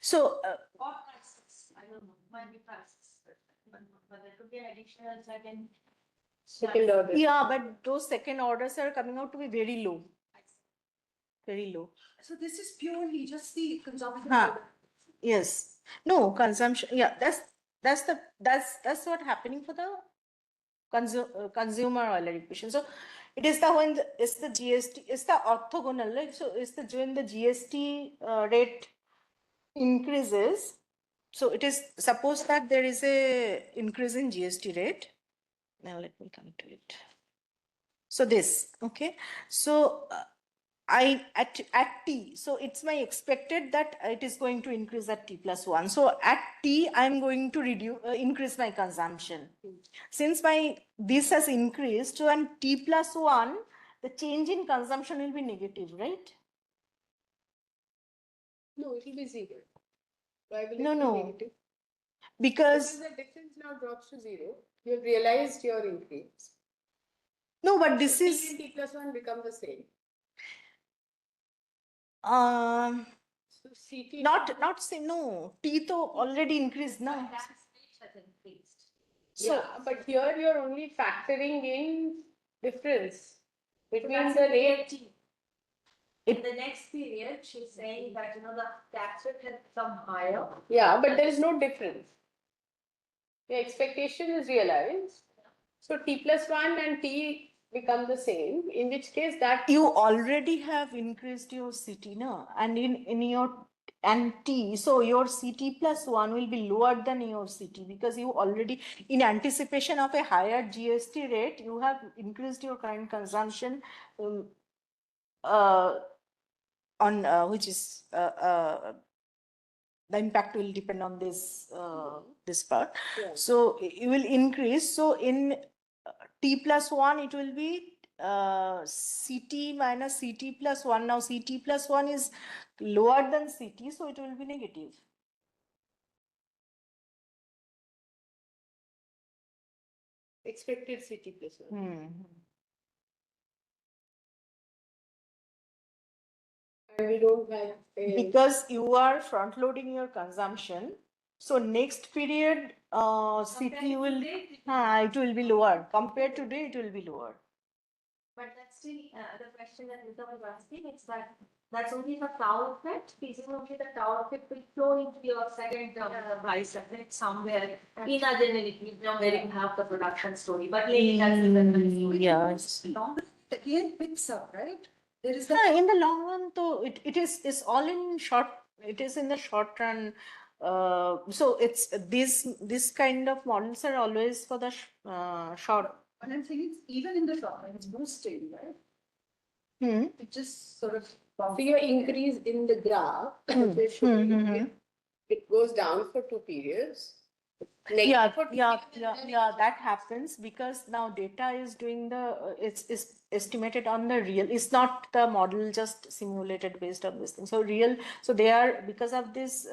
So, Or prices, I don't know, might be prices, but there could be an additional second. Second order. yeah, but those second orders are coming out to be very low. Very low. So this is purely just the consumption. Huh. Yes. No, consumption. Yeah, that's what happening for the consumer oil education. So it is the when it's the GST, it's the orthogonal, like so it's the when the GST rate increases. So it is suppose that there is a increase in GST rate. Now let me come to it. So this, okay. So I at T, so it's my expected that it is going to increase at T plus 1. So at T, I'm going to increase my consumption. Since my this has increased, so and T plus 1, the change in consumption will be negative, right? No, it will be zero. Why will No, it be no. negative? Because Because the difference now drops to zero. You have realized your increase. no, but this T is and T plus 1 become the same. um So CT. not say no. T to already increased now. Tax rate has increased. So Yeah, but here you're only factoring in difference between That's the in rate. T. In the next period, she's saying that, the tax rate has become higher. Yeah, but there is no difference. The expectation is realized. So T plus 1 and T become the same, in which case that you already have increased your CT, no? And in your and T, so your CT plus 1 will be lower than your CT because you already, in anticipation of a higher GST rate, you have increased your current consumption uh, on which is the impact will depend on this part. Yeah. So you will increase. So in T plus 1, it will be CT minus CT plus 1. Now CT plus 1 is lower than CT, so it will be negative. expected CT plus 1. And we don't have a, Because you are front loading your consumption. So next period, CT will, it will be lower. Compared to today, it will be lower. But that's still, the question that Rita was asking, it's that that's only the tau effect, presumably the tau effect will flow into your second price effect somewhere in a generic, where you have the production story, but maybe that's the difference. Yes. Long again picks up, right? There is Yeah, in the long run, though, it is it's all in short. It is in the short run. So it's this kind of models are always for the short. But I'm saying it's even in the short run, it's boosting, right? Hmm. It just sort of. so your increase in the graph, that we're showing, it goes down for 2 periods. Yeah, For 2 yeah, periods, and then yeah. That happens because now data is doing the it's estimated on the real. It's not the model just simulated based on this thing. So real. So they are because of this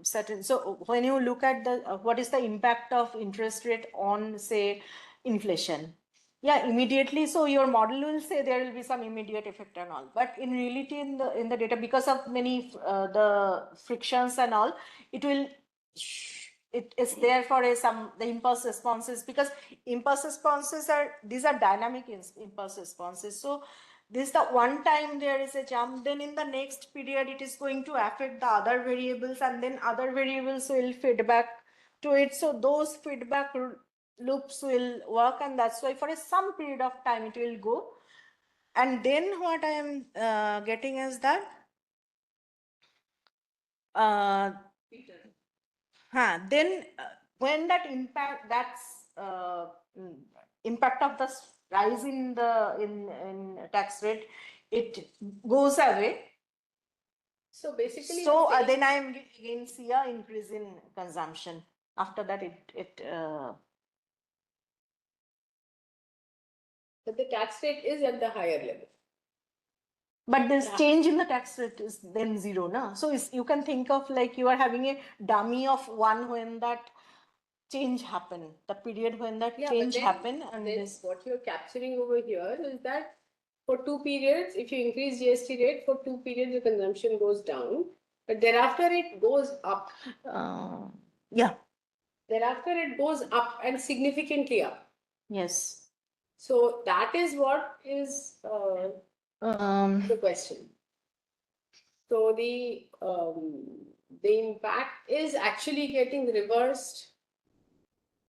certain. So when you look at the what is the impact of interest rate on say inflation? Yeah, immediately. So your model will say there will be some immediate effect and all. But in reality, in the data, because of many the frictions and all, it will. It is there for some the impulse responses because impulse responses are these are dynamic impulse responses. So this the one time there is a jump, then in the next period it is going to affect the other variables and then other variables will feedback to it. So those feedback loops will work and that's why for some period of time it will go. And then what I am getting is that then when that impact impact of the rise in the in tax rate it goes away. so basically, So you're saying then I am again see a increase in consumption. After that it that the tax rate is at the higher level. but this change in the tax rate is then zero, na? So you can think of like you are having a dummy of 1 when that change happen, the period when that Yeah, change but happen then, and then this. what you're capturing over here is that for 2 periods, if you increase GST rate, for 2 periods, your consumption goes down. But thereafter it goes up. Yeah, Thereafter it goes up and significantly up. yes. So that is what is the question. So the impact is actually getting reversed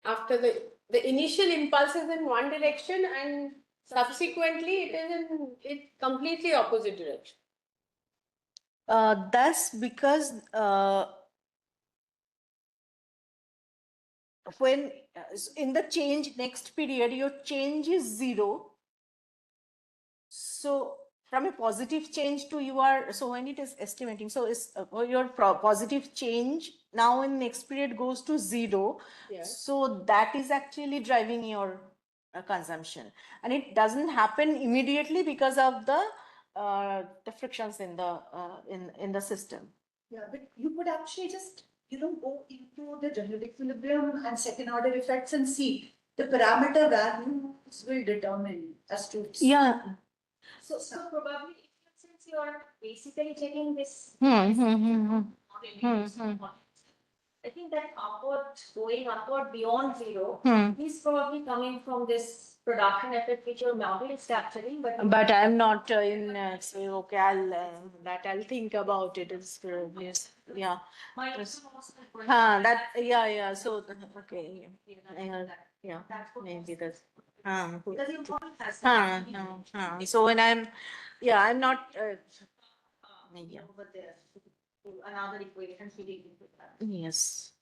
after the initial impulse is in one direction and subsequently it is in completely opposite direction. That's because when in the change next period, your change is 0. So from a positive change to you are, so when it is estimating, so is your positive change now in next period goes to 0. Yes. So that is actually driving your consumption, and it doesn't happen immediately because of the frictions in the system. Yeah, but you could actually just, go into the general equilibrium and second order effects and see the parameter values will determine as to. Yeah. So probably, since you are basically checking this. I think that going upward beyond 0 is probably coming from this production effect which your model is capturing, But I'm not say okay. I'll think about it. It's yes, yeah. my Yes. also going That yeah. So okay, yeah. Maybe that's. because your model has So when I'm not. Yeah. over there. Another equation feeding into that. Yes.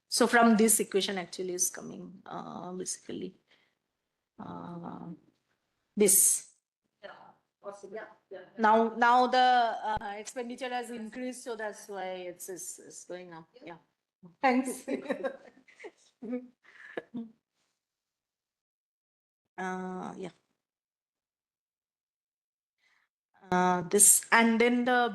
So from this equation actually is coming basically this. Yeah, possibly. Yeah. Now the expenditure has increased, so that's why it's going up. Yeah. Thanks. Yeah. This and then the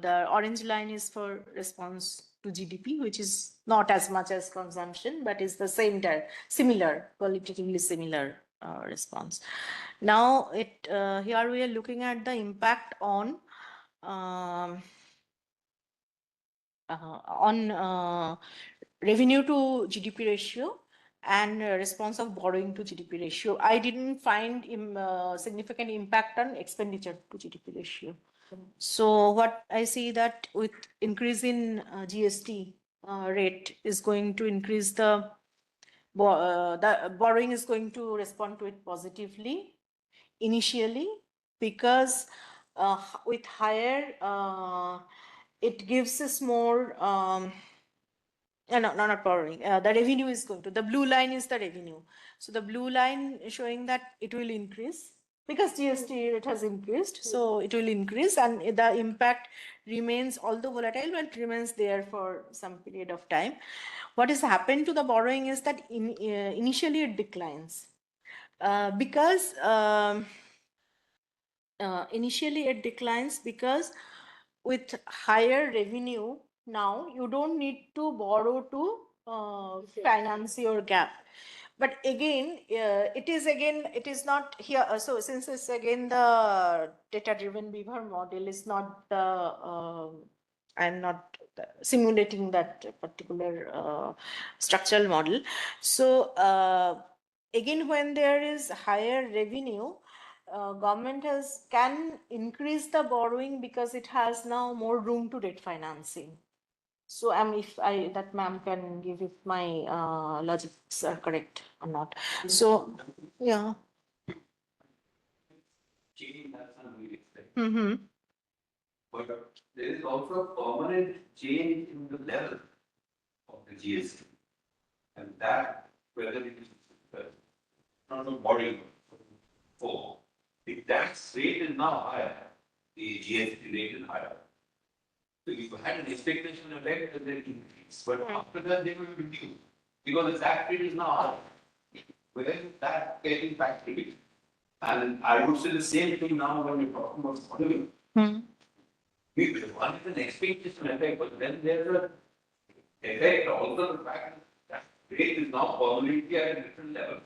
the orange line is for response to GDP, which is not as much as consumption, but is the same similar, qualitatively similar response. Now here we are looking at the impact on um, revenue to GDP ratio and response of borrowing to GDP ratio. I didn't find significant impact on expenditure to GDP ratio. So what I see that with increase in GST rate is going to increase the borrowing is going to respond to it positively initially, because with higher it gives us more no, not borrowing. The revenue is going to, the blue line is the revenue. So the blue line is showing that it will increase because GST rate has increased. So it will increase and the impact remains, although volatile, but it remains there for some period of time. What has happened to the borrowing is that initially it declines because initially it declines because with higher revenue now you don't need to borrow to finance your gap. But again it is not here. So since it's again the data driven beaver model is not the I'm not simulating that particular structural model. So again when there is higher revenue, government can increase the borrowing because it has now more room to debt financing. So if that ma'am can give if my logics are correct or not. So yeah. Change has some meaning, right? Mm-hmm. But there is also a permanent change in the level of the GST. And that, whether it is not a body for the tax rate is now higher, the GST rate is higher. So you had an expectation of that they increase, but after that they will reduce because the tax rate is now higher. Where is that getting back to it? And I would say the same thing now when we're talking about modeling. One is an expectation effect, but then there's a effect also the fact that rate is now permanently at a different level.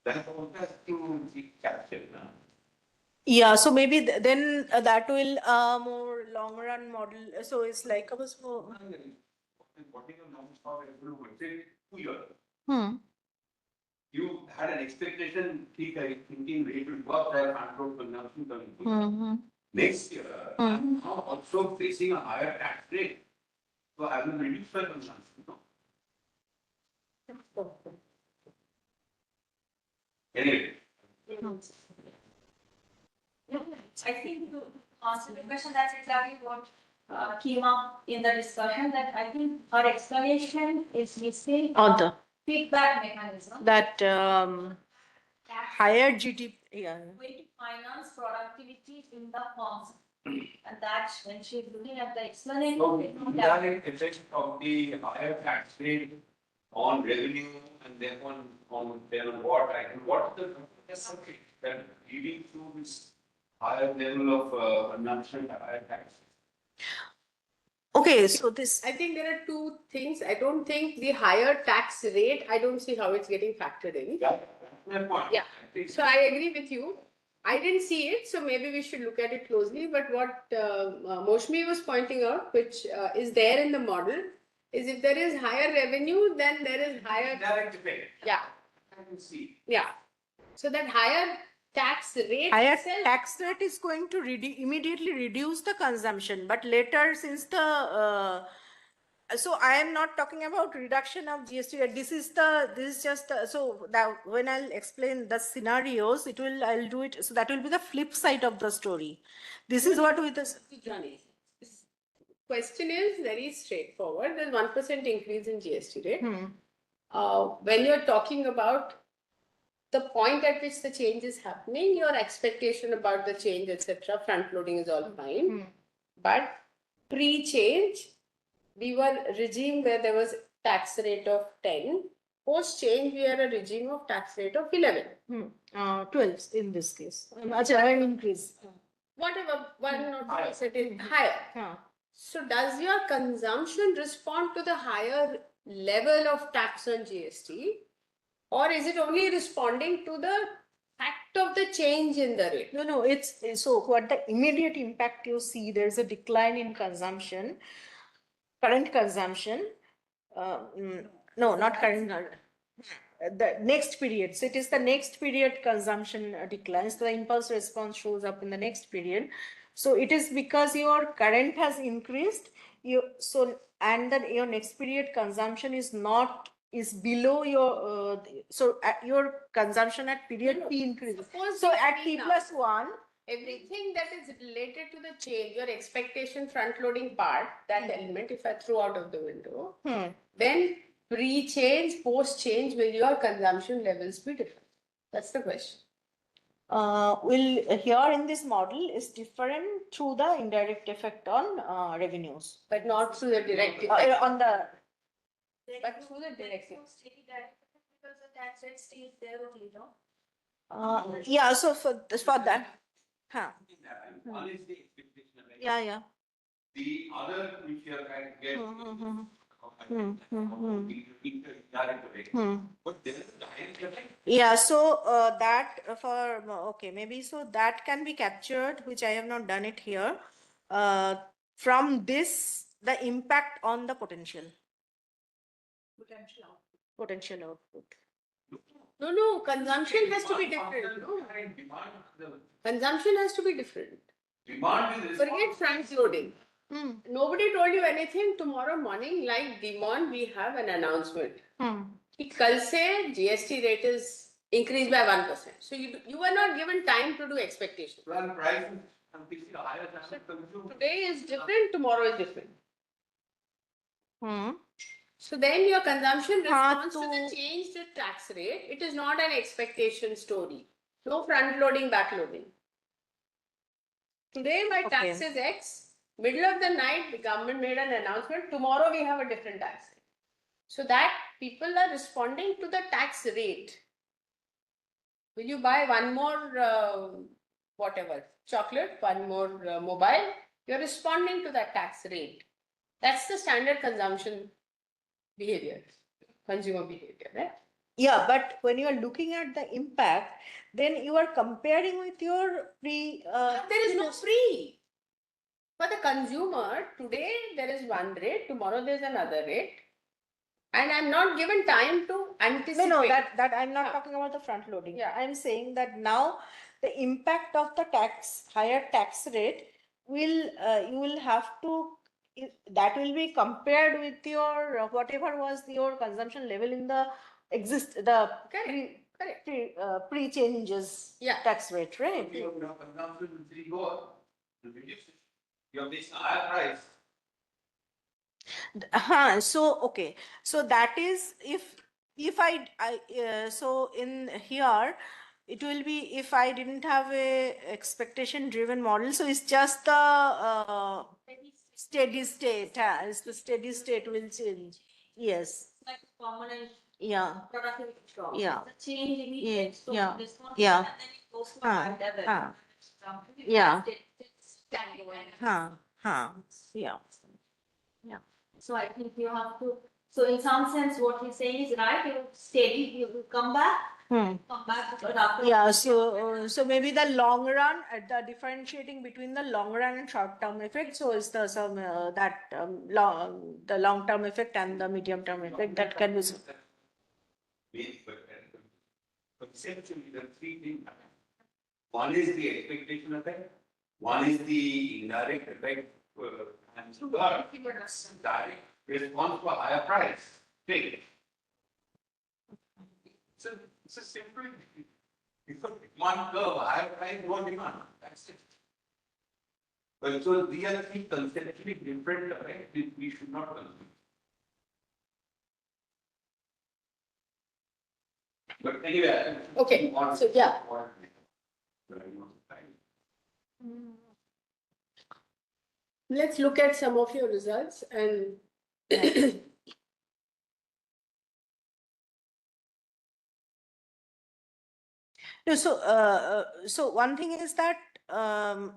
That also has to be captured now. Yeah, so maybe then that will more long run model. So it's like a more. Whatever norms for everyone, say 2 years. Hmm. You had an expectation, thinking it will work there, control consumption coming. Mm-hmm. Next year, I'm now also facing a higher tax rate. So I will reduce my consumption. No? Anyway, I think to answer the question, that's exactly what came up in the discussion, that I think our explanation is missing On the feedback mechanism. that higher GDP. Yeah. Way to finance productivity in the firms. And that's when she's looking at the explanation. so indirect effect of the higher tax rate on revenue and then on what, I think what is the circuit that leading to this higher level of consumption, higher tax? Okay, so this. I think there are two things. I don't think the higher tax rate, I don't see how it's getting factored in. Yeah, that's my point. Yeah. I think So I agree with you. I didn't see it, so maybe we should look at it closely. But what Moshmi was pointing out, which is there in the model, is if there is higher revenue, then there is higher. direct effect. Yeah, I can see. yeah. So that higher tax rate. Higher itself- tax rate is going to immediately reduce the consumption, but later, since the so I am not talking about reduction of GST rate. This is just so that when I'll explain the scenarios, I'll do it. So that will be the flip side of the story. This is what with this. Rudrani, this question is very straightforward. There's 1% increase in GST rate. When you're talking about the point at which the change is happening, your expectation about the change, etc., front loading is all fine. But pre-change, we were a regime where there was tax rate of 10. Post-change, we are a regime of tax rate of 11. 12 in this case. An increase. Whatever, 1 or 2% is higher. So does your consumption respond to the higher level of tax on GST? Or is it only responding to the fact of the change in the rate? No, it's so what the immediate impact you see, there's a decline in consumption, current consumption. No, not current. The next period. So it is the next period consumption declines. So the impulse response shows up in the next period. So it is because your current has increased. And then your next period consumption is below your your consumption at period P increases. So at T plus 1, everything that is related to the change, your expectation front loading part, that element, if I throw out of the window, then pre-change, post-change, will your consumption levels be different? That's the question. will here in this model is different through the indirect effect on revenues. But not through the direct effect. On the But through the direct effect. Because the tax rate stays there only, no? yeah, so for that. One is the expectation. Right? Yeah. The other which you are trying to get. Indirect effect. But there is a direct effect. Yeah, so that for okay, maybe so that can be captured, which I have not done it here. From this, the impact on the potential output. No, consumption has to be different. No? Consumption has to be different. Demand is Forget front loading. Nobody told you anything. Tomorrow morning, like demand, we have an announcement. कि कल से GST rate is increased by 1%. So you were not given time to do expectation. Well, price is higher than consumer. Today is different, tomorrow is different. So then your consumption responds to the change to tax rate. It is not an expectation story. No front loading, back loading. Today my tax is X. Middle of the night, the government made an announcement. Tomorrow we have a different tax rate. So that people are responding to the tax rate. Will you buy one more whatever chocolate, one more mobile? You're responding to that tax rate. That's the standard consumption behavior, consumer behavior, right? Yeah, but when you are looking at the impact, then you are comparing with your There is no free. For the consumer, today there is one rate, tomorrow there is another rate. And I'm not given time to anticipate. No, that I'm not Yeah. talking about the front loading. Yeah. I'm saying that now the impact of the higher tax rate you will have to, that will be compared with your, whatever was your consumption level in the Correct. pre-changes Yeah. tax rate, right? If your consumption will still go up, you reduce it. You have this higher price. So okay, so that is if so in here it will be, if I didn't have a expectation driven model, so it's just the steady state. It's the steady state will change. Yes. Like permanent Yeah. productivity drop. Yeah. The change immediate. So Yeah. this one, Yeah. and then it goes to a higher level. Yeah. It's standing away. Yeah. So I think you have to, so in some sense, what he's saying is right, you steady, you will come back, come back, but after. Yeah, so maybe the long run, the differentiating between the long run and short term effect. So is the the long term effect and the medium term effect that can be. Maybe, but essentially the three things. One is the expectation effect, one is the indirect effect, and third, direct response to a higher price. Take. It's a simple, it's a demand curve, higher price, lower demand, that's it. But so these are three conceptually different, right? We should not confuse. But anyway. Okay, so yeah. Let's look at some of your results and No, so one thing is that Rudrani,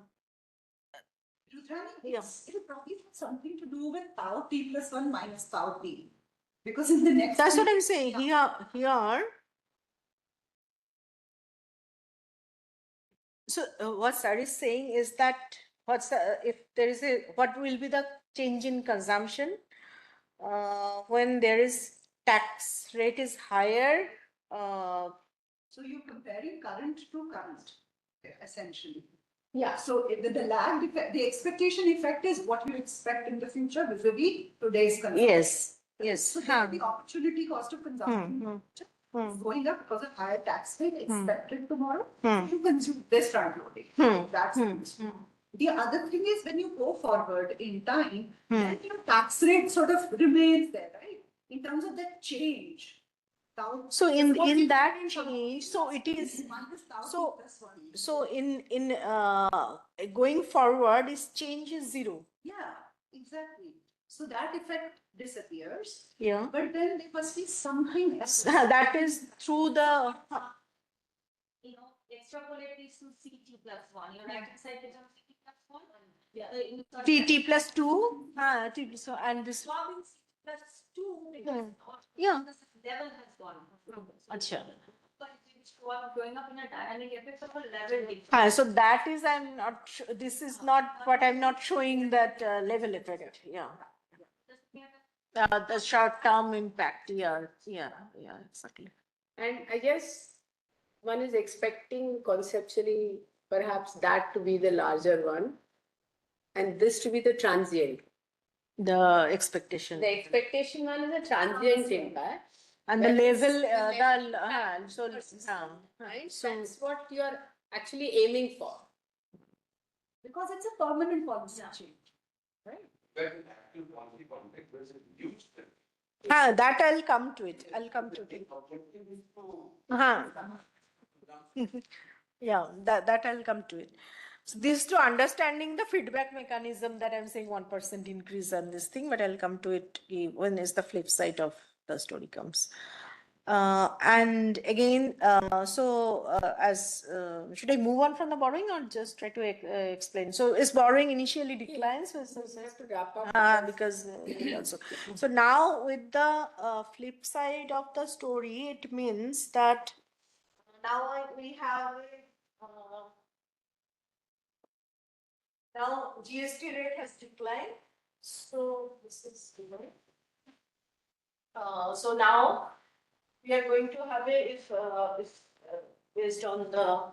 Yeah. it will probably have something to do with tau t plus 1 minus tau t. Because in the next. that's what I'm saying. Here. So what Sir is saying is that if there is what will be the change in consumption when there is tax rate is higher. So you're comparing current to current, essentially. yeah. So the lag effect, the expectation effect is what you expect in the future vis-a-vis today's consumption. Yes. So then the opportunity cost of consumption is going up because of higher tax rate expected tomorrow. So you consume this front loading. That's the other thing is when you go forward in time, then your tax rate sort of remains there, right? In terms of that change. So in that change, so it is so in going forward, is change is zero. Yeah, exactly. So that effect disappears. Yeah. But then there must be something else. That is through the. You know, extrapolate this to CT plus 1. Your right hand side becomes CT plus 1. Yeah. T plus 2. So and this. Swapping CT plus 2 because Yeah. the level has gone. Acha. But it's going up in a dynamic effect of a level difference. So that is, I'm not. This is not what I'm not showing that level effect. Yeah. The short term impact. Yeah. Exactly. And I guess one is expecting conceptually perhaps that to be the larger one and this to be the transient. The expectation. The expectation one is a transient impact. And the level, Right? So that's what you are actually aiming for. Because it's a permanent policy change. Right? But in actual policy context, there's a huge difference. That I'll come to it. Yeah, that I'll come to it. So this to understanding the feedback mechanism that I'm saying 1% increase on this thing, but I'll come to it when is the flip side of the story comes. And again, should I move on from the borrowing or just try to explain? So is borrowing initially declines? Have to wrap up. Because also. So now with the flip side of the story, it means that now we have now GST rate has declined. So this is so now we are going to have if based on the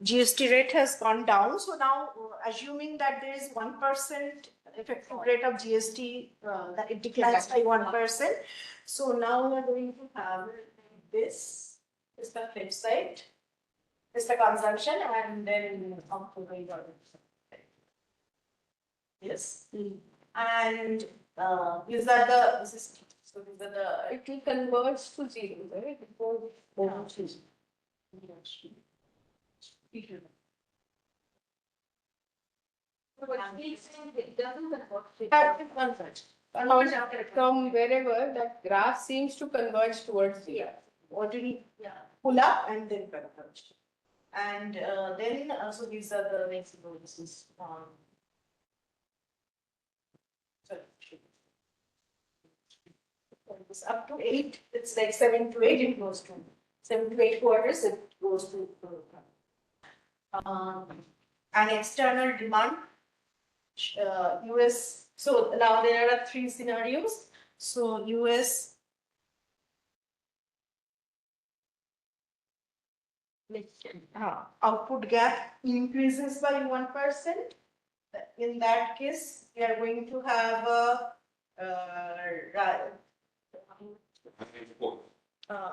GST rate has gone down. So now, assuming that there is 1% effective rate of GST, that it declines by 1%. So now we are going to have this is the flip side, is the consumption, and then output going down. Yes. And these are the so these are the It will converge to zero, right? From wherever that graph seems to converge towards zero. already pull up and then converge. And then also these are the next this is it's up to 8, it's like 7 to 8, it goes to 7 to 8 quarters, it goes to an external demand, US. So now there are 3 scenarios. So US output gap increases by 1%. In that case, we are going to have a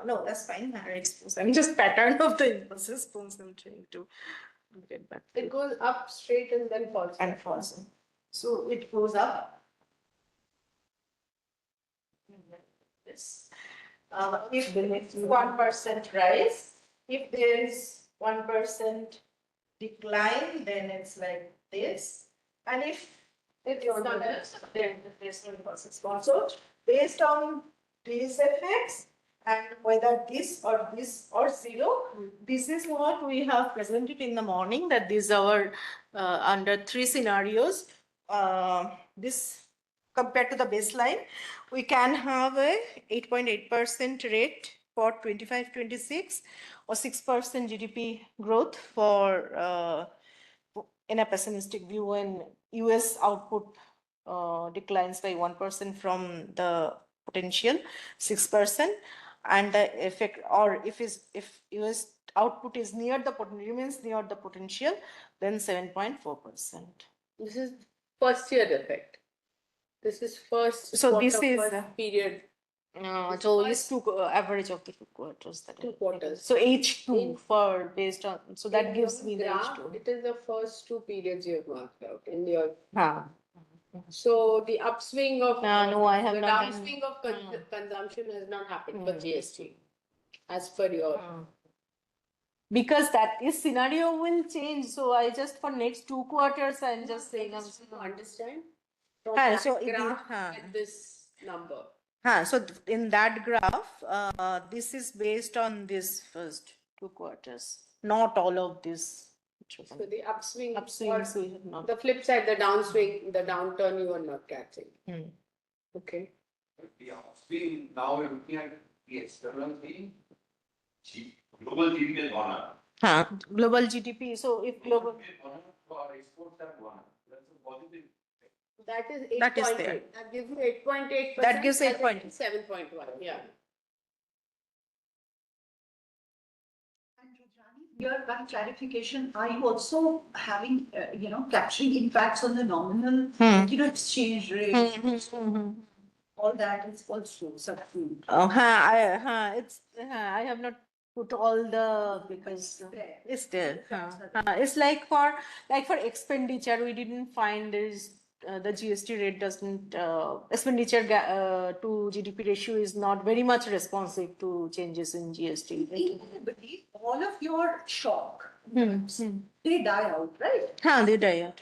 no, that's fine. I'm just pattern of the impulses. I'm trying to get back. It goes up straight and then falls. And falls. So it goes up. This. If there is 1% rise, if there is 1% decline, then it's like this. And if it's not, then there's no impulses. So based on these effects, and whether this or zero, this is what we have presented in the morning, that these are under 3 scenarios. This compared to the baseline, we can have a 8.8% rate for 25-26 or 6% GDP growth for in a pessimistic view when US output declines by 1% from the potential 6%, and the effect, or if US output is near the remains near the potential, then 7.4%. This is first year effect. This is first. So quarter, this is first period. So it's 2 average of the 2 quarters. 2 quarters. So H2 for based on, so that gives me the graph, H2. it is the first 2 periods you have marked out in your. So the upswing of no, I have the not downswing of consumption has not happened for GST, as per your. Because that is scenario will change. So I just for next 2 quarters I'm just saying. To understand. From that So graph at this number. So in that graph, this is based on this first 2 quarters, not all of this. So the upswing, Upswings we have not. the flip side, the downswing, the downturn you are not catching. Okay. The upstream, now we're looking at the external thing. Global GDP has gone up. Global GDP. So if global. Our exports have gone up. That's a positive. That is 8.8. That is there. That gives you 8.8%. That gives 8.8. 7.1. Yeah. And Rudrani, here one clarification, are you also having, capturing impacts on the nominal, exchange rate? All that is also subsumed. I have not put all the, because it's there. It's like for expenditure, we didn't find there's the GST rate doesn't expenditure to GDP ratio is not very much responsive to changes in GST. All of your shock they die out, right? They die out.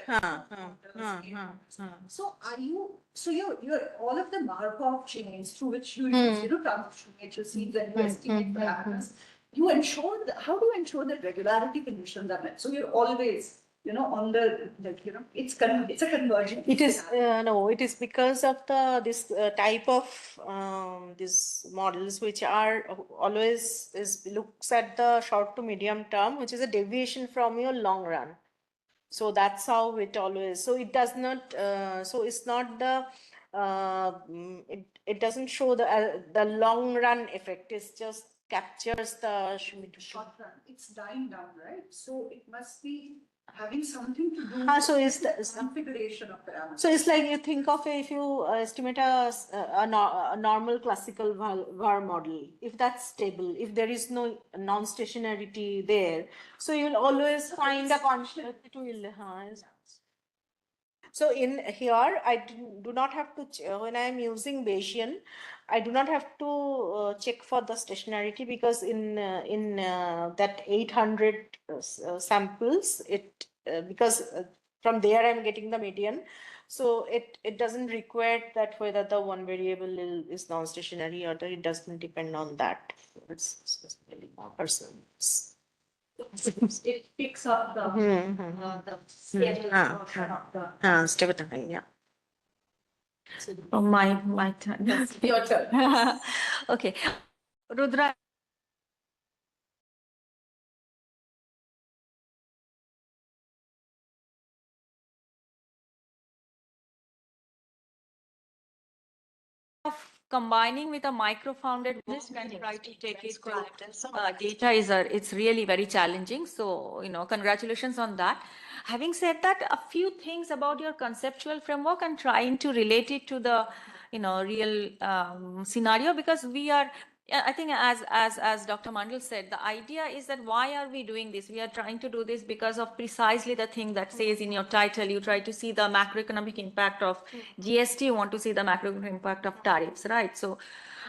So are you, so you're all of the Markov chains through which you use, transition matrices and you estimate parameters, you ensure that, how do you ensure that regularity conditions are met? So you're always, on the, like, it's a convergence. It is no, it is because of this type of these models which are always looks at the short to medium term, which is a deviation from your long run. So that's how it always. So it does not. So it's not the. It doesn't show the long run effect. It just captures the short run. It's dying down, right? So it must be having something to do so with the configuration of parameters. So it's like you think of if you estimate a normal classical var model, if that's stable, if there is no non-stationarity there, so you'll always find a constant. So in here, I do not have to, when I am using Bayesian, I do not have to check for the stationarity because in that 800 samples, because from there I'm getting the median. So it doesn't require that whether the one variable is non-stationary or it doesn't depend on that. It's really more personal. It picks up the schedule portion of the. Stability, yeah. Oh, my turn. Your turn. Okay. Rudra. Combining with a micro-founded work and try to take it to data it's really very challenging. So, congratulations on that. Having said that, a few things about your conceptual framework and trying to relate it to the, real scenario, because we are, I think as Dr. Mandal said, the idea is that why are we doing this? We are trying to do this because of precisely the thing that says in your title, you try to see the macroeconomic impact of GST, you want to see the macroeconomic impact of tariffs, right? So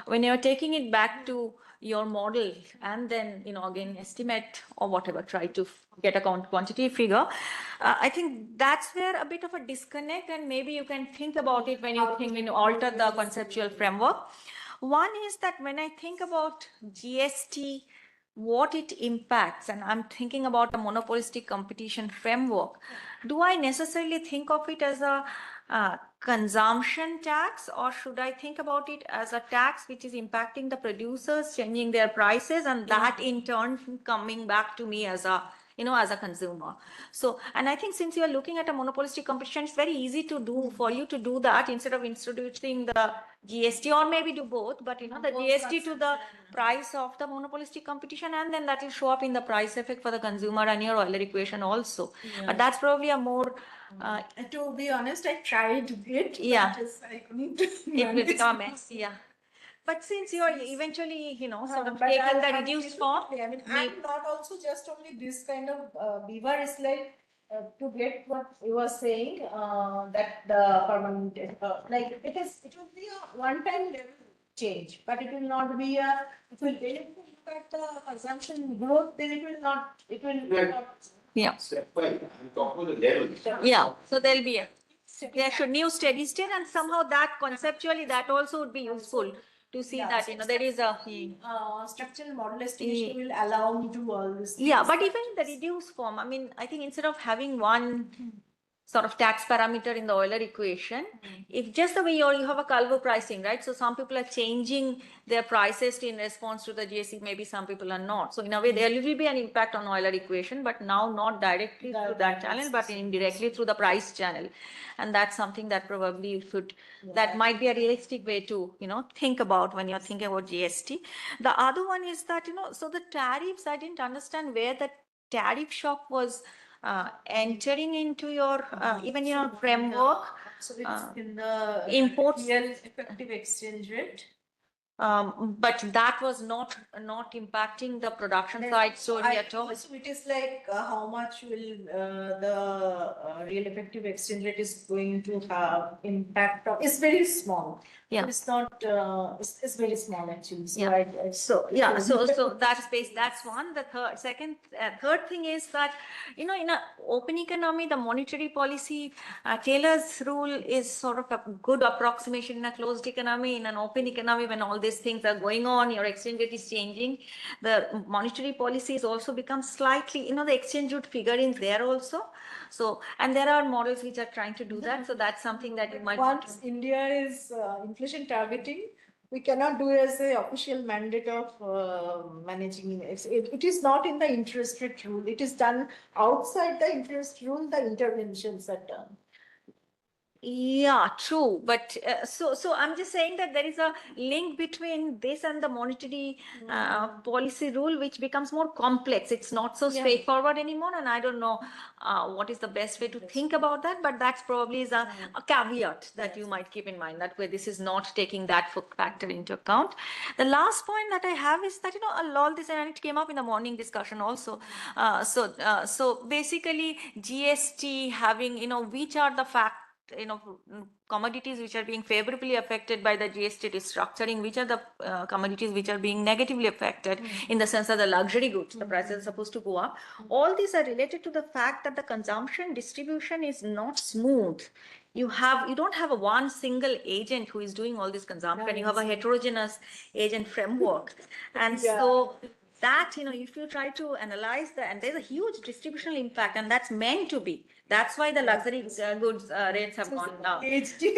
when you're taking it back to your model and then, again, estimate or whatever, try to get a quantity figure, I think that's where a bit of a disconnect, and maybe you can think about it when you alter the conceptual framework. One is that when I think about GST, what it impacts, and I'm thinking about a monopolistic competition framework, do I necessarily think of it as a consumption tax, or should I think about it as a tax which is impacting the producers, changing their prices, and that in turn coming back to me as a as a consumer? So, and I think since you are looking at a monopolistic competition, it's very easy to do for you to do that instead of introducing the GST, or maybe do both, but the GST to the price of the monopolistic competition, and then that will show up in the price effect for the consumer and your Euler equation also. But that's probably a more to be honest, I tried it. Yeah. But I couldn't. It will become a mess, yeah. But since you are eventually, sort of taking the reduced form. I mean, I'm not also just only this kind of beaver is like to get what you were saying, that the permanent, like it will be a one-time level change, but it will not be if you look at the consumption growth, then it will not, Yeah. I'm talking about the level. Yeah, so there'll be there should new steady state, and somehow that conceptually that also would be useful to see that there is a structural model estimation will allow me to all this. Yeah, but even in the reduced form, I mean, I think instead of having one sort of tax parameter in the Euler equation, if just the way you have a Calvo pricing, right? So some people are changing their prices in response to the GST, maybe some people are not. So in a way, there will be an impact on Euler equation, but now not directly through that channel, but indirectly through the price channel. And that's something that probably you should, that might be a realistic way to, think about when you're thinking about GST. The other one is that, so the tariffs, I didn't understand where the tariff shock was entering into your even your framework. So it's in the imports. real effective exchange rate. But that was not impacting the production side story at all. So it is like how much will the real effective exchange rate is going to have impact on, it's very small. Yeah. It's not, it's very small actually. So Yeah. So that's base. That's one. The third thing is that, you know, in an open economy, the monetary policy, Taylor's rule is sort of a good approximation in a closed economy. In an open economy, when all these things are going on, your exchange rate is changing, the monetary policy is also become slightly, you know, the exchange would figure in there also. So, and there are models which are trying to do that. So that's something that you might want to. Once India is inflation targeting, we cannot do as a official mandate of managing. It is not in the interest rate rule. It is done outside the interest rule. The interventions are done. Yeah, true. But so I'm just saying that there is a link between this and the monetary policy rule, which becomes more complex. It's not so straightforward anymore. And I don't know what is the best way to think about that. But that's probably is a caveat that you might keep in mind, that way this is not taking that factor into account. The last point that I have is that, you know, a lot of this, and it came up in the morning discussion also. So basically GST having, you know, which are the commodities which are being favorably affected by the GST restructuring, which are the commodities which are being negatively affected in the sense that the luxury goods, the prices are supposed to go up. All these are related to the fact that the consumption distribution is not smooth. You don't have a one single agent who is doing all this consumption. You have a heterogeneous agent framework. And so that, you know, if you try to analyze that, and there's a huge distributional impact, and that's meant to be. That's why the luxury goods rates have gone down. HD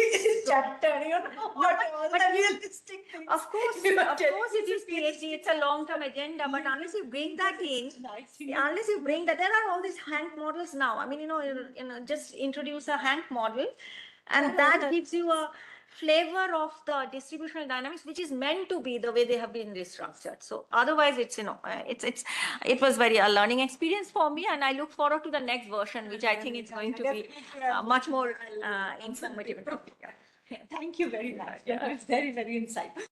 chapter, you know, what all the realistic things. Of course, it is PhD. It's a long-term agenda. But unless you bring that in, there are all these Hank models now. I mean, you know, just introduce a Hank model, and that gives you a flavor of the distributional dynamics, which is meant to be the way they have been restructured. So otherwise, it's, you know, it was very a learning experience for me, and I look forward to the next version, which I think is going to be much more informative. Thank you very much. That was very, very insightful.